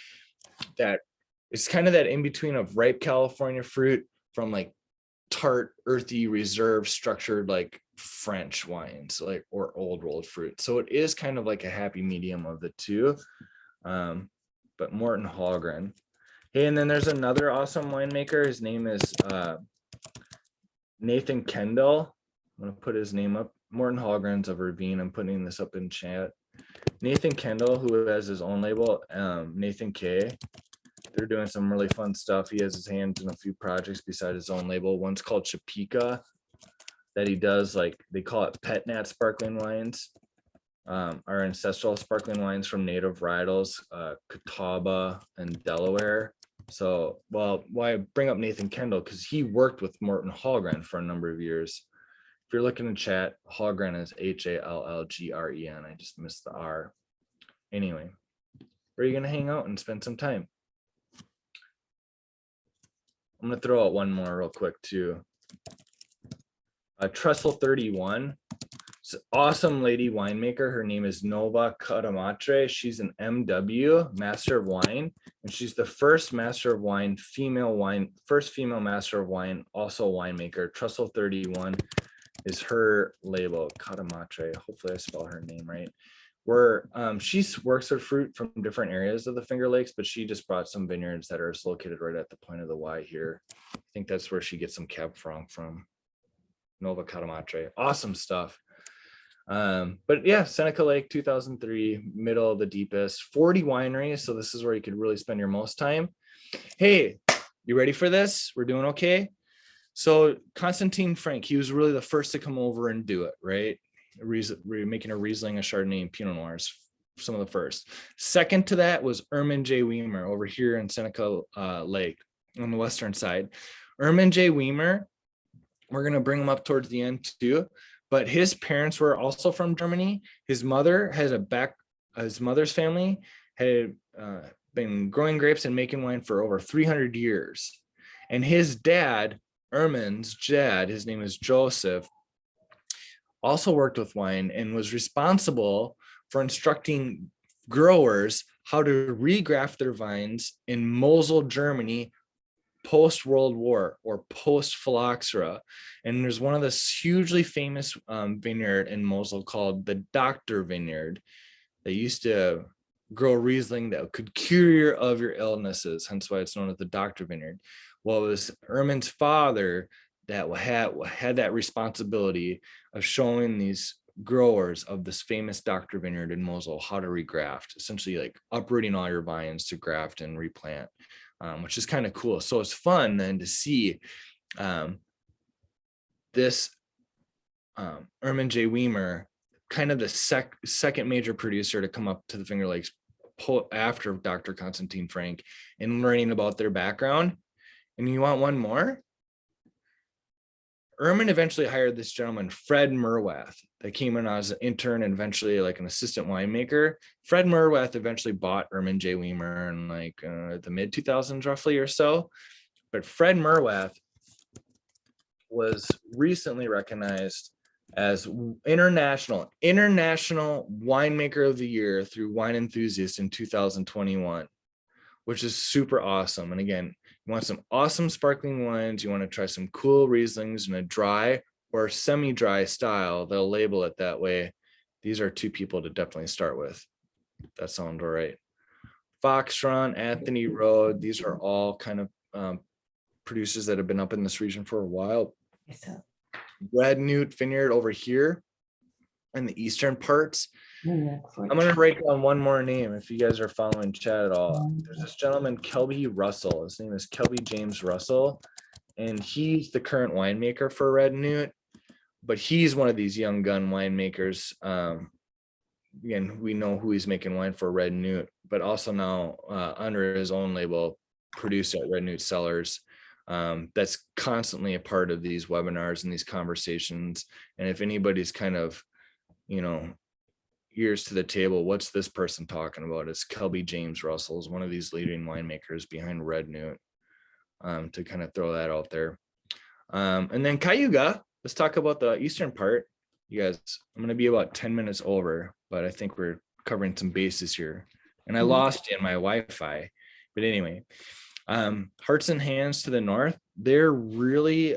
that. It's kind of that in between of ripe California fruit from like tart, earthy, reserve, structured like French wines, like or old world fruit. So it is kind of like a happy medium of the two. But Morton Hallgren. Hey, and then there's another awesome winemaker. His name is Nathan Kendall. I'm gonna put his name up. Morton Hallgren's of Ravine. I'm putting this up in chat. Nathan Kendall, who has his own label, Nathan K. They're doing some really fun stuff. He has his hands in a few projects beside his own label. One's called Chapika that he does, like they call it pet nat sparkling wines. Our ancestral sparkling wines from native varietals, Catawba and Delaware. So, well, why I bring up Nathan Kendall, because he worked with Morton Hallgren for a number of years. If you're looking in chat, Hallgren is Hallgren. I just missed the R. Anyway, where are you gonna hang out and spend some time? I'm gonna throw out one more real quick too. Trestle 31. It's an awesome lady winemaker. Her name is Nova Catamatre. She's an MW, Master of Wine, and she's the first Master of Wine, first female Master of Wine, also winemaker. Trestle 31 is her label, Catamatre. Hopefully I spell her name right. Where she works with fruit from different areas of the Finger Lakes, but she just brought some vineyards that are located right at the point of the Y here. I think that's where she gets some Cab Franc from. Nova Catamatre. Awesome stuff. But yeah, Seneca Lake, 2003, middle of the deepest, 40 wineries. So this is where you could really spend your most time. Hey, you ready for this? We're doing okay. So Constantine Frank, he was really the first to come over and do it, right? We're making a Riesling, a Chardonnay, and Pinot Noirs, some of the first. Second to that was Hermann J. Wiemer over here in Seneca Lake on the western side. Hermann J. Wiemer, we're going to bring him up towards the end too. But his parents were also from Germany. His mother has his mother's family had been growing grapes and making wine for over 300 years. And his dad, Hermann's dad, his name is Joseph, also worked with wine and was responsible for instructing growers how to regraft their vines in Mosel, Germany, post-World War or post-phylloxera. And there's one of this hugely famous vineyard in Mosel called the Doctor Vineyard. They used to grow Riesling that could cure your illnesses, hence why it's known as the Doctor Vineyard. Well, it was Hermann's father that had that responsibility of showing these growers of this famous Dr. Vineyard in Mosul how to regraft, essentially like uprooting all your vines to graft and replant, which is kind of cool. So it's fun then to see this Hermann J. Wiemer, kind of the second major producer to come up to the Finger Lakes after Dr. Constantine Frank, and learning about their background. And you want one more? Hermann eventually hired this gentleman, Fred Merwath, that came in as an intern and eventually like an assistant winemaker. Fred Merwath eventually bought Hermann J. Wiemer in like the mid 2000s roughly or so. But Fred Merwath was recently recognized as international winemaker of the year through Wine Enthusiast in 2021, which is super awesome. And again, you want some awesome sparkling wines, you want to try some cool Rieslings in a dry or semi-dry style, they'll label it that way. These are two people to definitely start with. That sounds all right. Foxtron, Anthony Road, these are all kind of producers that have been up in this region for a while. Red Newt Vineyard over here in the eastern parts. I'm going to write down one more name if you guys are following chat at all. There's this gentleman, Kelby Russell. His name is Kelby James Russell, and he's the current winemaker for Red Newt, but he's one of these young gun winemakers. Again, we know who he's making wine for, Red Newt, but also now under his own label, produced at Red Newt Cellars. That's constantly a part of these webinars and these conversations. And if anybody's kind of, ears to the table, what's this person talking about? It's Kelby James Russell, is one of these leading winemakers behind Red Newt, to kind of throw that out there. And then Cayuga, let's talk about the eastern part. You guys, I'm going to be about 10 minutes over, but I think we're covering some bases here. And I lost you in my Wi-Fi, but anyway, Hearts and Hands to the north, they're really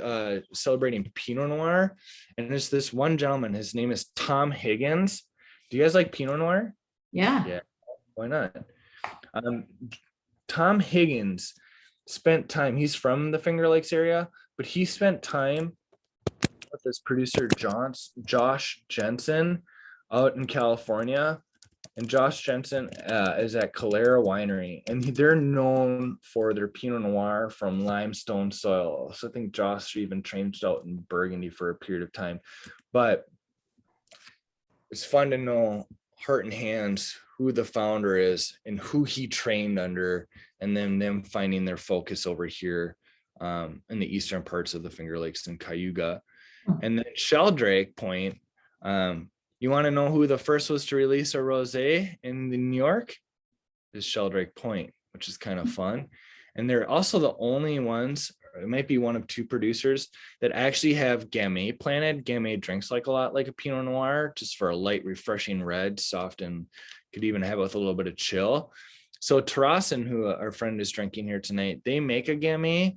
celebrating Pinot Noir. And there's this one gentleman, his name is Tom Higgins. Do you guys like Pinot Noir? Yeah. Why not? Tom Higgins spent time, he's from the Finger Lakes area, but he spent time with this producer, Josh Jensen, out in California. And Josh Jensen is at Calera Winery, and they're known for their Pinot Noir from limestone soil. So I think Josh even trained out in Burgundy for a period of time. But it's fun to know Heart and Hands, who the founder is and who he trained under, and then them finding their focus over here in the eastern parts of the Finger Lakes and Cayuga. And then Sheldrake Point, you want to know who the first was to release a rosé in New York? Is Sheldrake Point, which is kind of fun. And they're also the only ones, or it might be one of two producers, that actually have Gamay planted. Gamay drinks like a lot like a Pinot Noir, just for a light, refreshing red, soft, and could even have with a little bit of chill. So Terrassen, who our friend is drinking here tonight, they make a Gamay,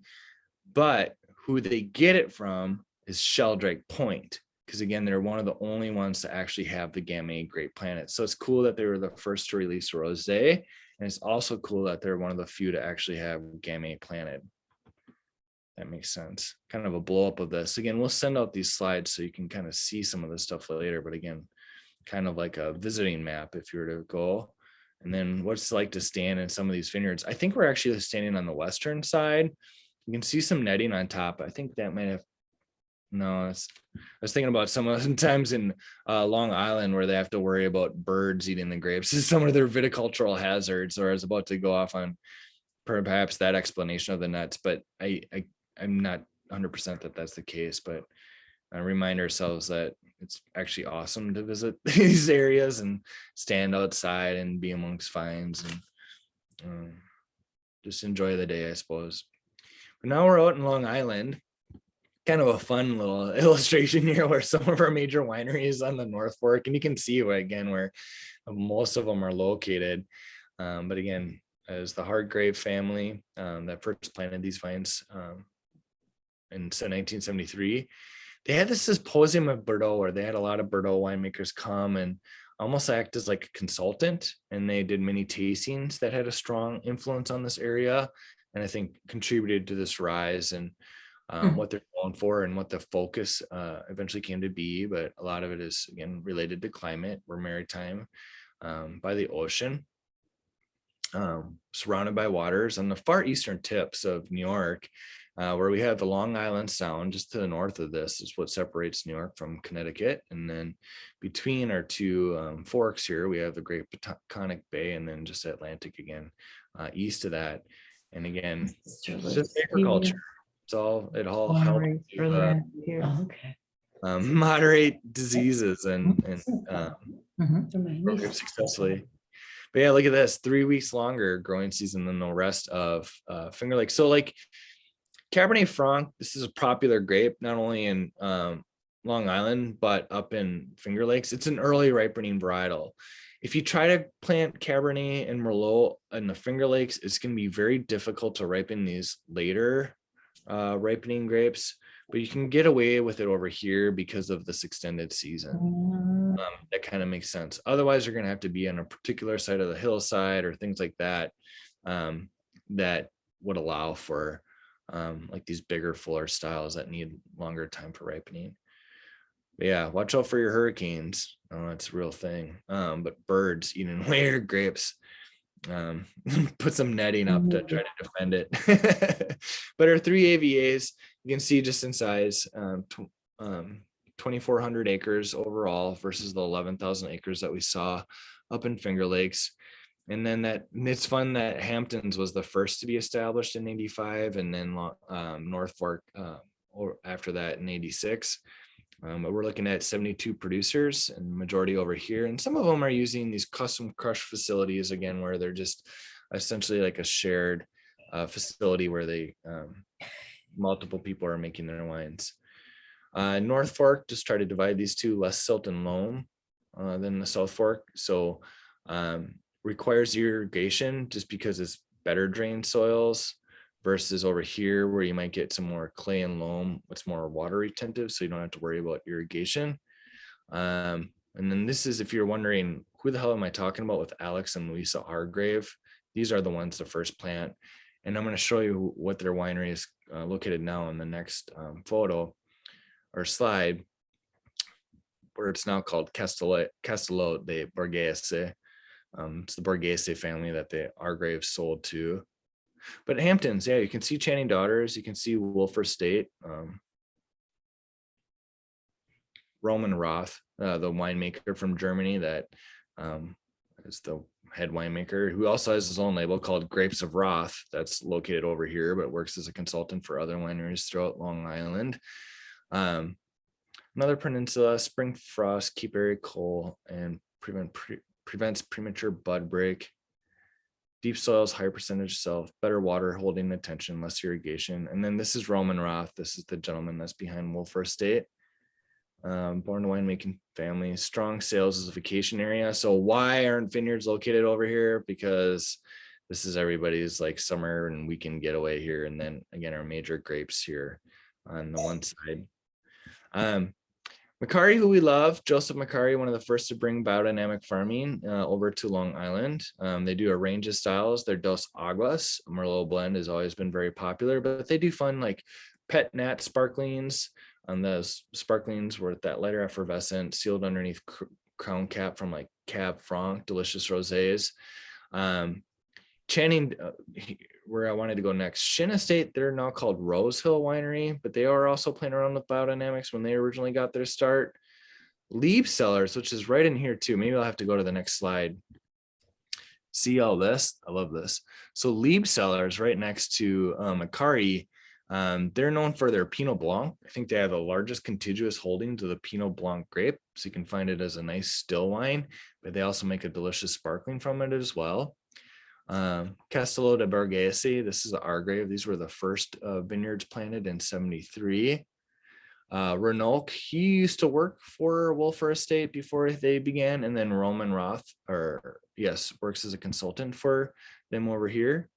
but who they get it from is Sheldrake Point. Because again, they're one of the only ones to actually have the Gamay grape planted. So it's cool that they were the first to release a rosé, and it's also cool that they're one of the few to actually have Gamay planted. That makes sense. Kind of a blow up of this. Again, we'll send out these slides so you can kind of see some of this stuff later. But again, kind of like a visiting map if you were to go. And then what's it like to stand in some of these vineyards. I think we're actually standing on the western side. You can see some netting on top. I think that might have. No, I was thinking about sometimes in Long Island where they have to worry about birds eating the grapes. Is some of their viticultural hazards, or I was about to go off on perhaps that explanation of the nuts, but I'm not 100% that that's the case. But remind ourselves that it's actually awesome to visit these areas and stand outside and be amongst vines and just enjoy the day, I suppose. But now we're out in Long Island. Kind of a fun little illustration here where some of our major wineries on the North Fork, and you can see where most of them are located. But again, as the Hargrave family that first planted these vines in 1973, they had this symposium of Bordeaux where they had a lot of Bordeaux winemakers come and almost act as like a consultant, and they did many tastings that had a strong influence on this area, and I think contributed to this rise. And what they're going for and what the focus eventually came to be. But a lot of it is, again, related to climate. We're maritime, by the ocean, surrounded by waters on the far eastern tips of New York, where we have the Long Island Sound. Just to the north of this is what separates New York from Connecticut. And then between our two forks here, we have the Great Peconic Bay, and then just Atlantic again, east of that. And again, it's just agriculture. It all helps to, Okay. moderate diseases and grow grapes successfully. But yeah, look at this, 3 weeks longer growing season than the rest of Finger Lakes. So like Cabernet Franc, this is a popular grape, not only in Long Island, but up in Finger Lakes. It's an early ripening varietal. If you try to plant Cabernet and Merlot in the Finger Lakes, it's going to be very difficult to ripen these later ripening grapes, but you can get away with it over here because of this extended season. That kind of makes sense. Otherwise, you're going to have to be on a particular side of the hillside or things like that, that would allow for like these bigger, fuller styles that need longer time for ripening. But yeah, watch out for your hurricanes. Oh, that's a real thing. But birds eating away your grapes. Put some netting up to try to defend it. But our 3 AVAs, you can see just in size, 2,400 acres overall versus the 11,000 acres that we saw up in Finger Lakes. And then it's fun that Hamptons was the first to be established in 85, and then North Fork or after that in 86. But we're looking at 72 producers, and the majority over here. And some of them are using these custom crush facilities, again, where they're just essentially like a shared facility where they multiple people are making their wines. North Fork just try to divide these two, less silt and loam than the South Fork. So requires irrigation just because it's better drained soils, versus over here where you might get some more clay and loam, it's more water retentive, so you don't have to worry about irrigation. And then this is, if you're wondering who the hell am I talking about with Alex and Louisa Hargrave, these are the ones to first plant. And I'm going to show you what their winery is located now in the next photo or slide, where it's now called Castello de Borghese. It's the Borghese family that the Hargraves sold to. But Hamptons, yeah, you can see Channing Daughters, you can see Wolfer Estate, Roman Roth, the winemaker from Germany that is the head winemaker, who also has his own label called Grapes of Roth that's located over here, but works as a consultant for other wineries throughout Long Island. Another peninsula, spring frost, keep area cool, and prevents premature bud break. Deep soils, higher percentage self, better water holding attention, less irrigation. And then this is Roman Roth. This is the gentleman that's behind Wolfer Estate. Born to winemaking family, strong sales as a vacation area. So why aren't vineyards located over here? Because this is everybody's like summer and weekend getaway here. And then again, our major grapes here on the one side. Macari, who we love, Joseph Macari, one of the first to bring biodynamic farming over to Long Island. They do a range of styles. Their Dos Aguas Merlot blend has always been very popular, but they do fun like Pet Nat sparklings. Those sparklings were that lighter effervescent, sealed underneath crown cap from like Cab Franc, delicious rosés. Channing, where I wanted to go next, Shin Estate, they're now called Rose Hill Winery, but they are also playing around with biodynamics when they originally got their start. Lieb Cellars, which is right in here too. Maybe I'll have to go to the next slide. See all this? I love this. So Lieb Cellars right next to Macari, they're known for their Pinot Blanc. I think they have the largest contiguous holdings of the Pinot Blanc grape, so you can find it as a nice still wine, but they also make a delicious sparkling from it as well. Castello de Borghese, this is the Hargrave. These were the first vineyards planted in 73. Renault, he used to work for Wolfer Estate before they began, and then Roman Roth, works as a consultant for them over here.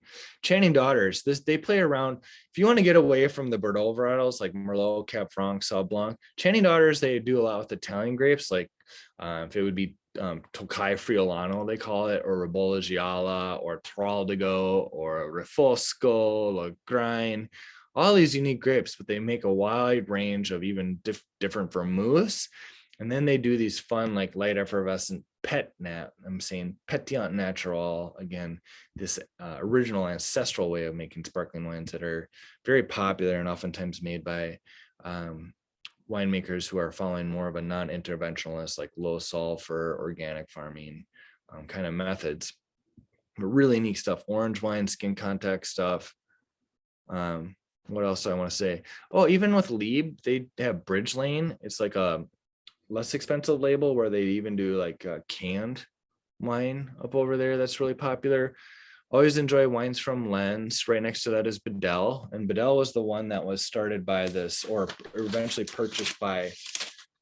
Channing Daughters, they play around. If you want to get away from the Bordeaux varietals like Merlot, Cab Franc, Sauv Blanc, Channing Daughters, they do a lot with Italian grapes, like if it would be Tokai Friulano, they call it, or Ribolla Gialla, or Traldigo, or Refosco, Lagrein. all these unique grapes, but they make a wide range of even different vermouths. And then they do these fun, like light effervescent I'm saying pétillant natural, again, this original ancestral way of making sparkling wines that are very popular and oftentimes made by winemakers who are following more of a non-interventionalist, like low sulfur, organic farming kind of methods. But really neat stuff, orange wine, skin contact stuff. What else do I want to say? Oh, even with Lieb, they have Bridge Lane. It's like a less expensive label where they even do like canned wine up over there. That's really popular. Always enjoy wines from Lens. Right next to that is Bedell. And Bedell was the one that was started by this, or eventually purchased by,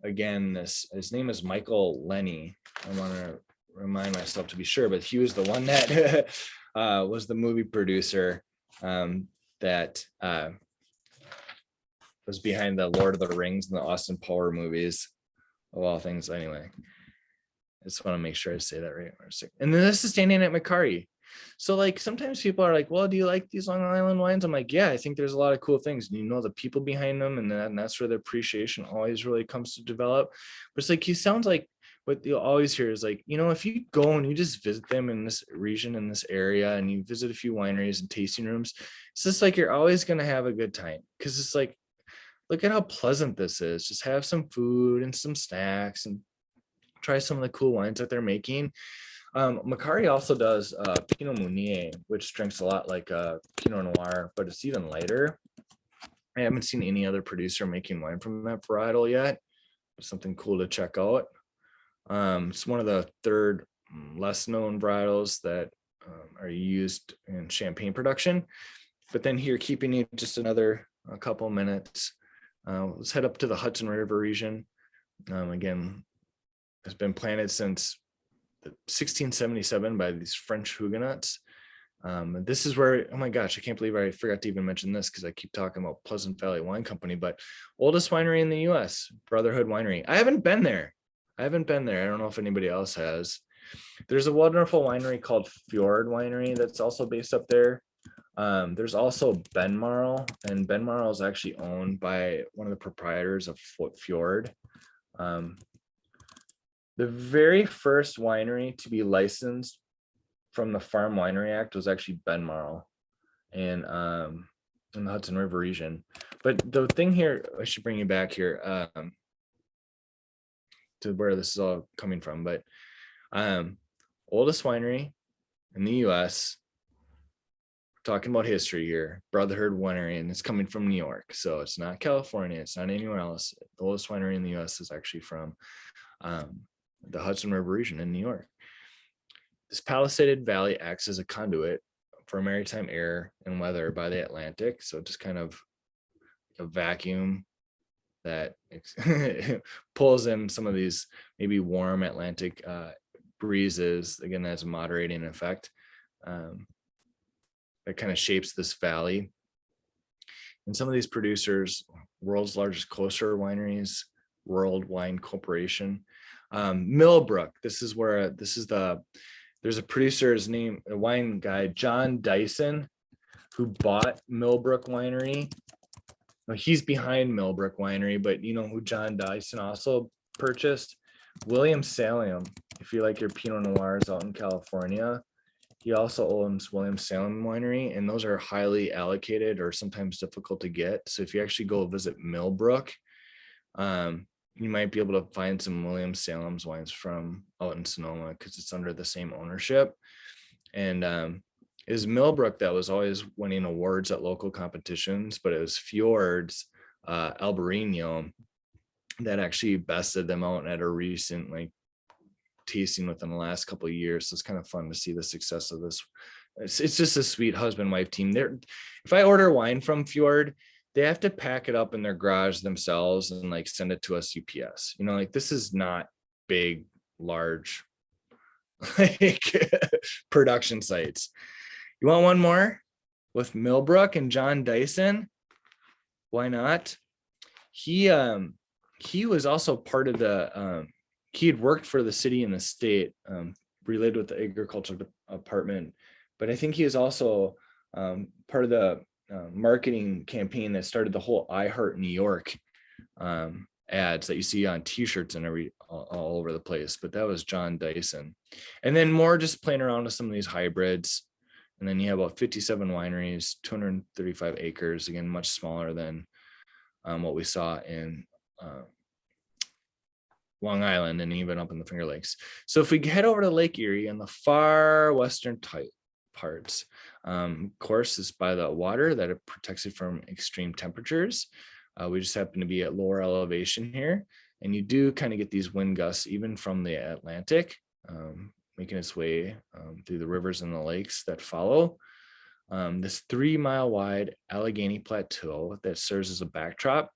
again, his name is Michael Lenny. I want to remind myself to be sure, but he was the one that was the movie producer that was behind the Lord of the Rings and the Austin Power movies, of all things. Anyway, I just want to make sure I say that right. And then this is standing at Macari. So like sometimes people are like, well, do you like these Long Island wines? I'm like, yeah, I think there's a lot of cool things. And you know the people behind them, and that's where the appreciation always really comes to develop. But it's like, he sounds like what you'll always hear is like, you know, if you go and you just visit them in this region, in this area, and you visit a few wineries and tasting rooms, it's just like you're always going to have a good time, because it's like, look at how pleasant this is. Just have some food and some snacks and try some of the cool wines that they're making. Macari also does Pinot Meunier, which drinks a lot like Pinot Noir, but it's even lighter. I haven't seen any other producer making wine from that varietal yet. It's something cool to check out. It's one of the third less known varietals that are used in champagne production. But then here, keeping you just a couple minutes, let's head up to the Hudson River region. Again, it's been planted since 1677 by these French Huguenots. This is where, oh my gosh, I can't believe I forgot to even mention this, because I keep talking about Pleasant Valley Wine Company, but oldest winery in the US, Brotherhood Winery. I haven't been there. I don't know if anybody else has. There's a wonderful winery called Fjord Winery that's also based up there. There's also Benmarl, and Benmarl is actually owned by one of the proprietors of Fjord. The very first winery to be licensed from the Farm Winery Act was actually Benmarl in the Hudson River region. But the thing here, I should bring you back here to where this is all coming from. But oldest winery in the US, talking about history here, Brotherhood Winery, and it's coming from New York. So it's not California, it's not anywhere else. The oldest winery in the US is actually from the Hudson River region in New York. This palisaded valley acts as a conduit for maritime air and weather by the Atlantic. So just kind of a vacuum that pulls in some of these maybe warm Atlantic breezes, again, as a moderating effect. That kind of shapes this valley. And some of these producers, world's largest kosher wineries, World Wine Corporation, Millbrook. There's a producer's name, a wine guy, John Dyson, who bought Millbrook Winery. Now, he's behind Millbrook Winery, but you know who John Dyson also purchased? William Salem. If you like your Pinot Noirs out in California, he also owns William Salem Winery, and those are highly allocated or sometimes difficult to get. So if you actually go visit Millbrook, you might be able to find some William Salem's wines from out in Sonoma, because it's under the same ownership. And it was Millbrook that was always winning awards at local competitions, but it was Fjord's Albarino that actually bested them out at a recent tasting within the last couple of years. So it's kind of fun to see the success of this. It's just a sweet husband-wife team. If I order wine from Fjord, they have to pack it up in their garage themselves and send it to us UPS. This is not big, large production sites. You want one more with Millbrook and John Dyson? Why not? He was also part of the he had worked for the city and the state, related with the agricultural department, but I think he is also part of the marketing campaign that started the whole I Heart New York ads that you see on t-shirts and all over the place. But that was John Dyson. And then more just playing around with some of these hybrids. And then you have about 57 wineries, 235 acres, again, much smaller than what we saw in Long Island and even up in the Finger Lakes. So if we head over to Lake Erie in the far western parts, of course, is by the water that it protects it from extreme temperatures. We just happen to be at lower elevation here, and you do kind of get these wind gusts even from the Atlantic, making its way through the rivers and the lakes that follow. This 3-mile wide Allegheny Plateau that serves as a backdrop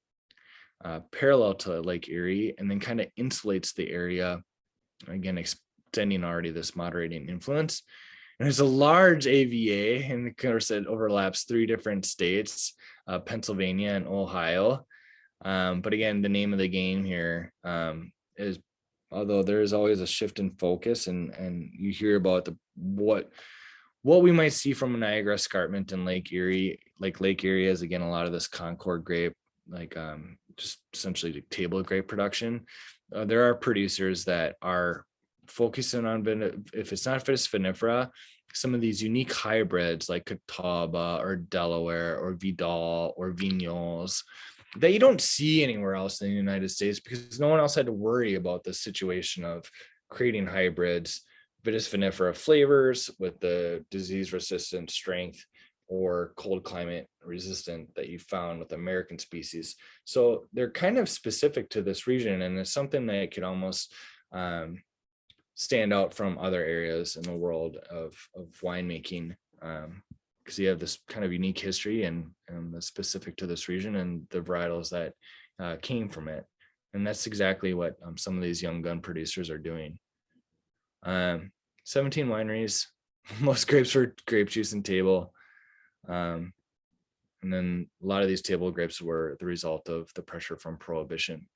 parallel to Lake Erie, and then kind of insulates the area, again, extending already this moderating influence. And there's a large AVA, and of course it overlaps 3 different states, Pennsylvania and Ohio. But again, the name of the game here is, although there is always a shift in focus, and you hear about what we might see from a Niagara escarpment in Lake Erie, like Lake Erie is again a lot of this Concord grape, like just essentially table grape production. There are producers that are focusing on, if it's not Vitis vinifera, some of these unique hybrids like Catawba or Delaware or Vidal or Vignoles that you don't see anywhere else in the United States, because no one else had to worry about the situation of creating hybrids, Vitis vinifera flavors with the disease resistant strength or cold climate resistant that you found with American species. So they're kind of specific to this region, and it's something that could almost stand out from other areas in the world of winemaking, because you have this kind of unique history and the specific to this region and the varietals that came from it. And that's exactly what some of these young gun producers are doing. 17 wineries, most grapes for grape juice and table. And then a lot of these table grapes were the result of the pressure from Prohibition.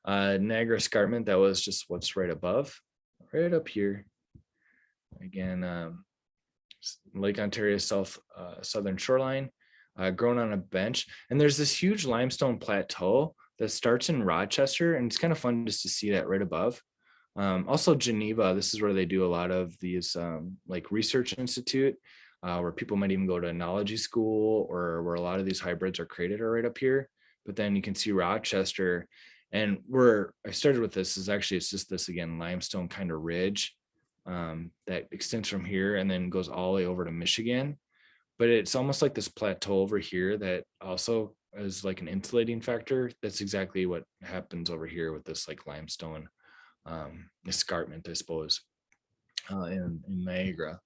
Niagara escarpment, that was just what's right above, right up here. Again, Lake Ontario southern shoreline, grown on a bench. And there's this huge limestone plateau that starts in Rochester, and it's kind of fun just to see that right above. Also Geneva, this is where they do a lot of these like research institute, where people might even go to enology school, or where a lot of these hybrids are created are right up here. But then you can see Rochester, and where I started with this is actually, it's just this again, limestone kind of ridge that extends from here and then goes all the way over to Michigan. But it's almost like this plateau over here that also is like an insulating factor. That's exactly what happens over here with this like limestone escarpment, I suppose, in Niagara.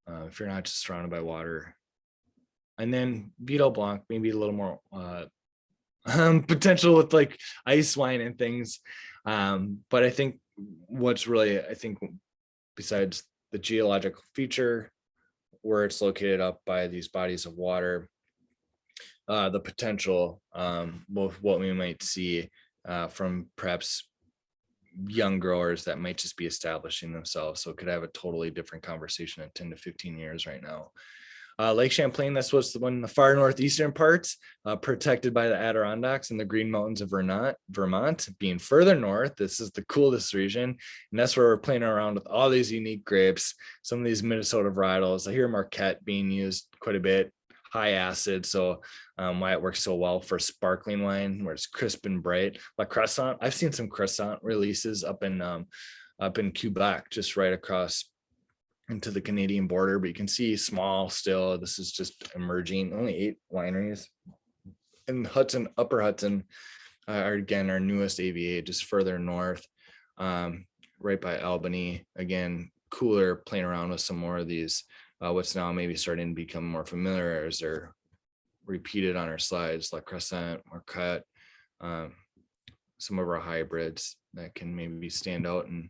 If you're not just surrounded by water. And then Vidal Blanc, maybe a little more potential with like ice wine and things. But I think what's really, besides the geological feature, where it's located up by these bodies of water, the potential, both what we might see from perhaps young growers that might just be establishing themselves. So it could have a totally different conversation in 10 to 15 years right now. Lake Champlain, that's what's the one in the far northeastern parts, protected by the Adirondacks and the Green Mountains of Vermont. Being further north, this is the coolest region, and that's where we're playing around with all these unique grapes, some of these Minnesota varietals. I hear Marquette being used quite a bit, high acid, so why it works so well for sparkling wine, where it's crisp and bright. La Crescent, I've seen some Crescent releases up in Quebec, just right across into the Canadian border, but you can see small still. This is just emerging, only 8 wineries. And Hudson, Upper Hudson, are again our newest AVA, just further north, right by Albany. Again, cooler, playing around with some more of these, what's now maybe starting to become more familiar as they're repeated on our slides, La Crescent, Marquette, some of our hybrids that can maybe stand out and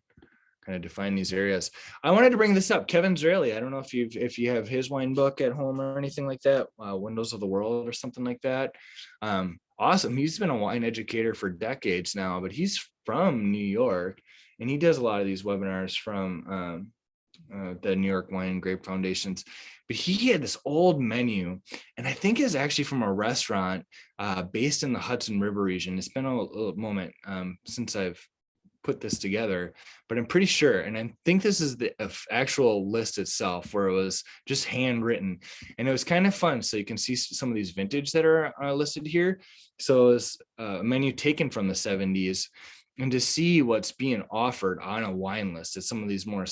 kind of define these areas. I wanted to bring this up. Kevin Zraley, I don't know if you have his wine book at home or anything like that, Windows of the World or something like that. Awesome. He's been a wine educator for decades now, but he's from New York, and he does a lot of these webinars from the New York Wine and Grape Foundations, but he had this old menu, and I think is actually from a restaurant based in the Hudson River region. It's been a moment since I've put this together, but I'm pretty sure, and I think this is the actual list itself, where it was just handwritten, and it was kind of fun. So you can see some of these vintage that are listed here. So it's a menu taken from the 70s, and to see what's being offered on a wine list at some of these more,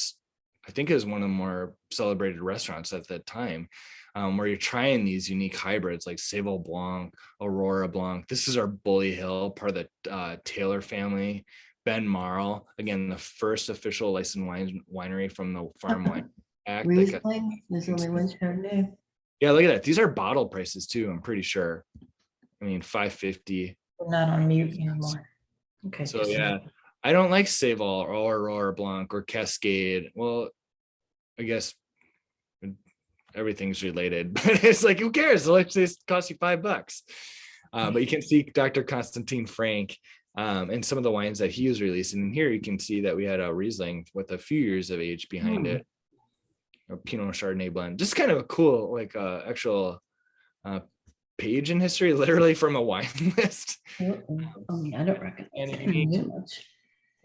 I think it was one of the more celebrated restaurants at that time, where you're trying these unique hybrids like Sable Blanc, Aurora Blanc. This is our Bully Hill, part of the Taylor family. Ben Marl, again, the first official licensed winery from the Farm Wine Act. Riesling, there's only one Chardonnay. Yeah, look at that. These are bottle prices too, I'm pretty sure. I mean, $5.50. We're not on mute anymore. Okay. So yeah, I don't like Sable or Aurora Blanc or Cascade. Well, I guess everything's related, but it's like, who cares? Let's just cost you $5. But you can see Dr. Constantine Frank and some of the wines that he was releasing. And here you can see that we had a Riesling with a few years of age behind it, a Pinot Chardonnay blend. Just kind of a cool, like actual page in history, literally from a wine list. Oh, yeah, I don't recognize And it unique. much.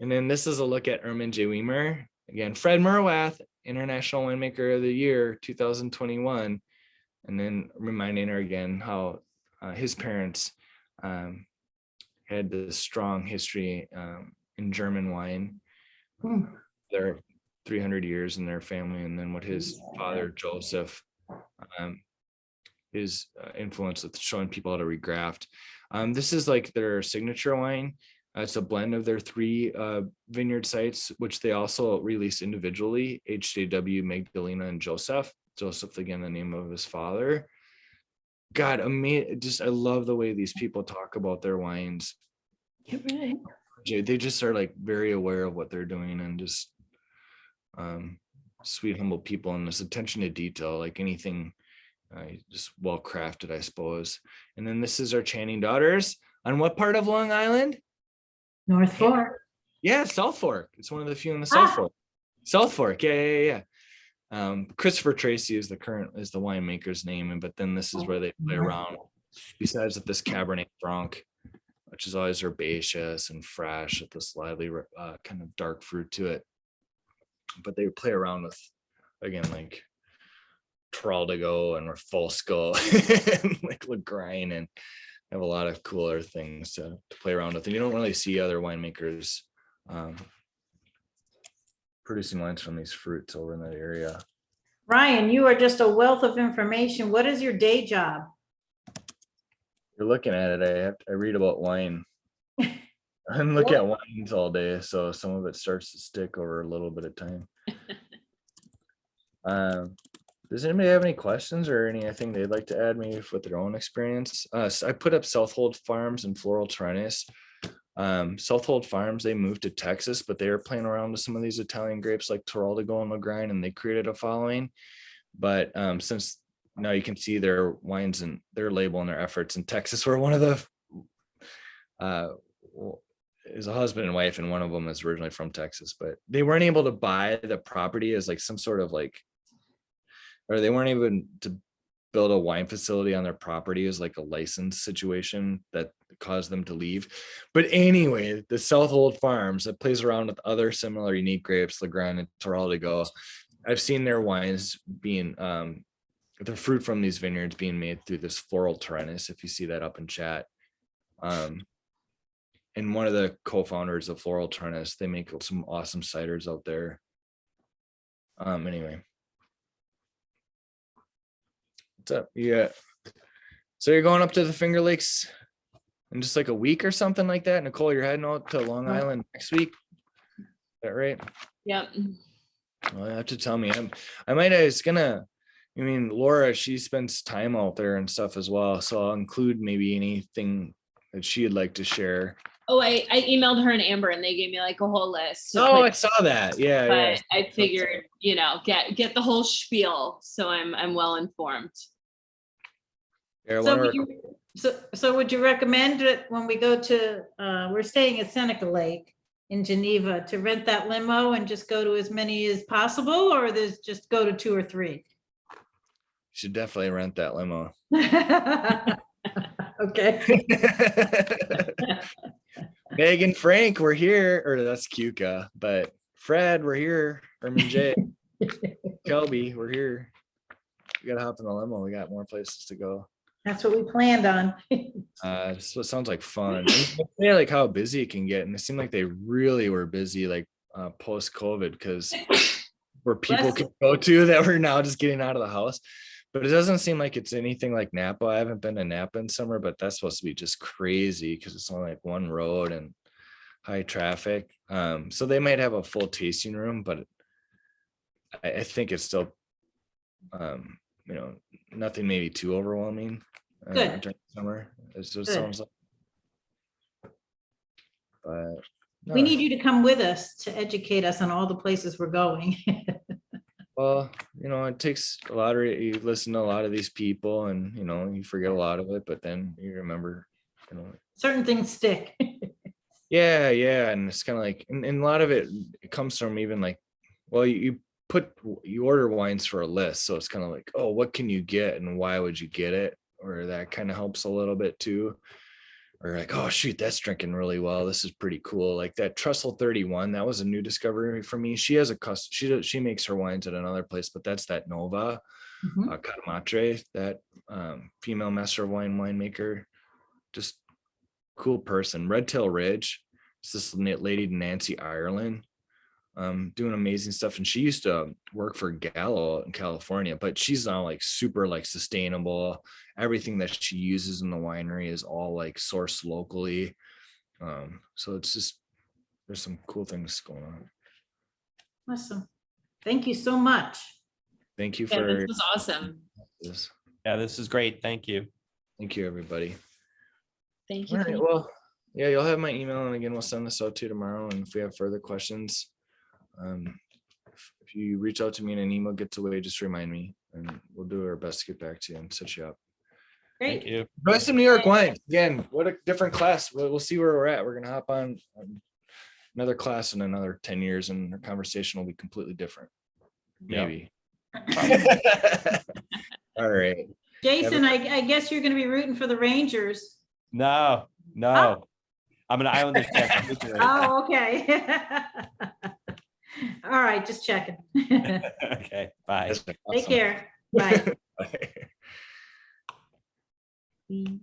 And then this is a look at Hermann J. Wiemer. Again, Fred Murwath, International Winemaker of the Year, 2021. And then reminding her again how his parents had this strong history in German wine. They're 300 years in their family. And then what his father, Joseph, his influence with showing people how to regraft. This is like their signature wine. It's a blend of their 3 vineyard sites, which they also released individually, HJW, Magdalena, and Joseph. Joseph, again, the name of his father. God, I love the way these people talk about their wines. You're right. They just are like very aware of what they're doing, and just sweet, humble people, and this attention to detail, like anything just well crafted, I suppose. And then this is our Channing daughters. On what part of Long Island? North Fork. Yeah, South Fork. It's one of the few in the South Fork. South Fork, yeah. Christopher Tracy is the winemaker's name, but then this is where they play around. Besides with this Cabernet Franc, which is always herbaceous and fresh with this lively kind of dark fruit to it. But they play around with, again, like Traldigo and Refosco and like Lagrine, and have a lot of cooler things to play around with. And you don't really see other winemakers producing wines from these fruits over in that area. Ryan, you are just a wealth of information. What is your day job? You're looking at it. I read about wine. I look at wines all day, so some of it starts to stick over a little bit of time. Does anybody have any questions or anything they'd like to add, maybe with their own experience? So I put up Southold Farms and Floral Trinus. Southold Farms, they moved to Texas, but they were playing around with some of these Italian grapes like Traldigo and Lagrine, and they created a following. But since now you can see their wines and their label and their efforts in Texas, were one of the is a husband and wife, and one of them is originally from Texas, but they weren't able to buy the property as like some sort of like, or they weren't able to build a wine facility on their property as like a license situation that caused them to leave. But anyway, the Southold Farms that plays around with other similar unique grapes, Lagrine and Traldigo. I've seen their wines being the fruit from these vineyards being made through this Floral Trinus, if you see that up in chat. And one of the co-founders of Floral Trinus, they make some awesome ciders out there. Anyway. What's up? Yeah. So you're going up to the Finger Lakes in just like a week or something like that? Nicole, you're heading out to Long Island next week. Is that right? Yep. Well, you have to tell me. I was gonna, I mean, Laura, she spends time out there and stuff as well. So I'll include maybe anything that she'd like to share. Oh, I emailed her and Amber, and they gave me like a whole list. Oh, I saw that. Yeah, but yeah. I figured, get the whole spiel, so I'm well informed. Yeah, So would you recommend that when we go to, we're staying at Seneca Lake, in Geneva to rent that limo and just go to as many as possible, or there's just go to 2 or 3? Should definitely rent that limo. Okay. Meg and Frank, we're here, or that's Cuca, but Fred, we're here. Herman J. Kelby, we're here. We gotta hop in the limo. We got more places to go. That's what we planned on. So it sounds like fun. And yeah, like how busy it can get, and it seemed like they really were busy, like post COVID, because where people Bless can go to that were now just getting out of the house. But it doesn't seem like it's anything like Napa. I haven't been to Napa in summer, but that's supposed to be just crazy because it's only like one road and high traffic. So they might have a full tasting room, but I think it's still, nothing maybe too overwhelming. Good. During summer. It just Good. sounds like. But We no, need you to come with us to educate us on all the places we're going. well, it takes a lot of, you listen to a lot of these people and, you forget a lot of it, but then you remember, Certain things stick. yeah. And it's kind of like, and a lot of it comes from even like, well, you order wines for a list. So it's kind of like, oh, what can you get and why would you get it? Or that kind of helps a little bit too. Or like, oh shoot, that's drinking really well. This is pretty cool. Like that Trussell 31, that was a new discovery for me. She has she makes her wines at another place, but that's that Nova Mhm. Catamatre, that female master of wine winemaker. Just cool person. Red Tail Ridge. It's this lady, Nancy Ireland, doing amazing stuff. And she used to work for Gallo in California, but she's now like super like sustainable. Everything that she uses in the winery is all like sourced locally. So it's just, there's some cool things going on. Awesome. Thank you so much. Thank you Yeah, for this was awesome. this. Yeah, this is great. Thank you. Thank you, everybody. Thank All you. right, well, yeah, you'll have my email, and again, we'll send this out to you tomorrow. And if we have further questions, if you reach out to me in an email, getaway, just remind me, and we'll do our best to get back to you and set you up. Thank Great. you. Enjoy some New York wine. Again, what a different class. We'll see where we're at. We're gonna hop on another class in another 10 years, and our conversation will be completely different. Yeah. Maybe. All right. Jason, I guess you're going to be rooting for the Rangers. No. I'm an Islanders fan. Oh, okay. All right, just checking. Okay, bye. That's Take awesome. care. Bye. Bye.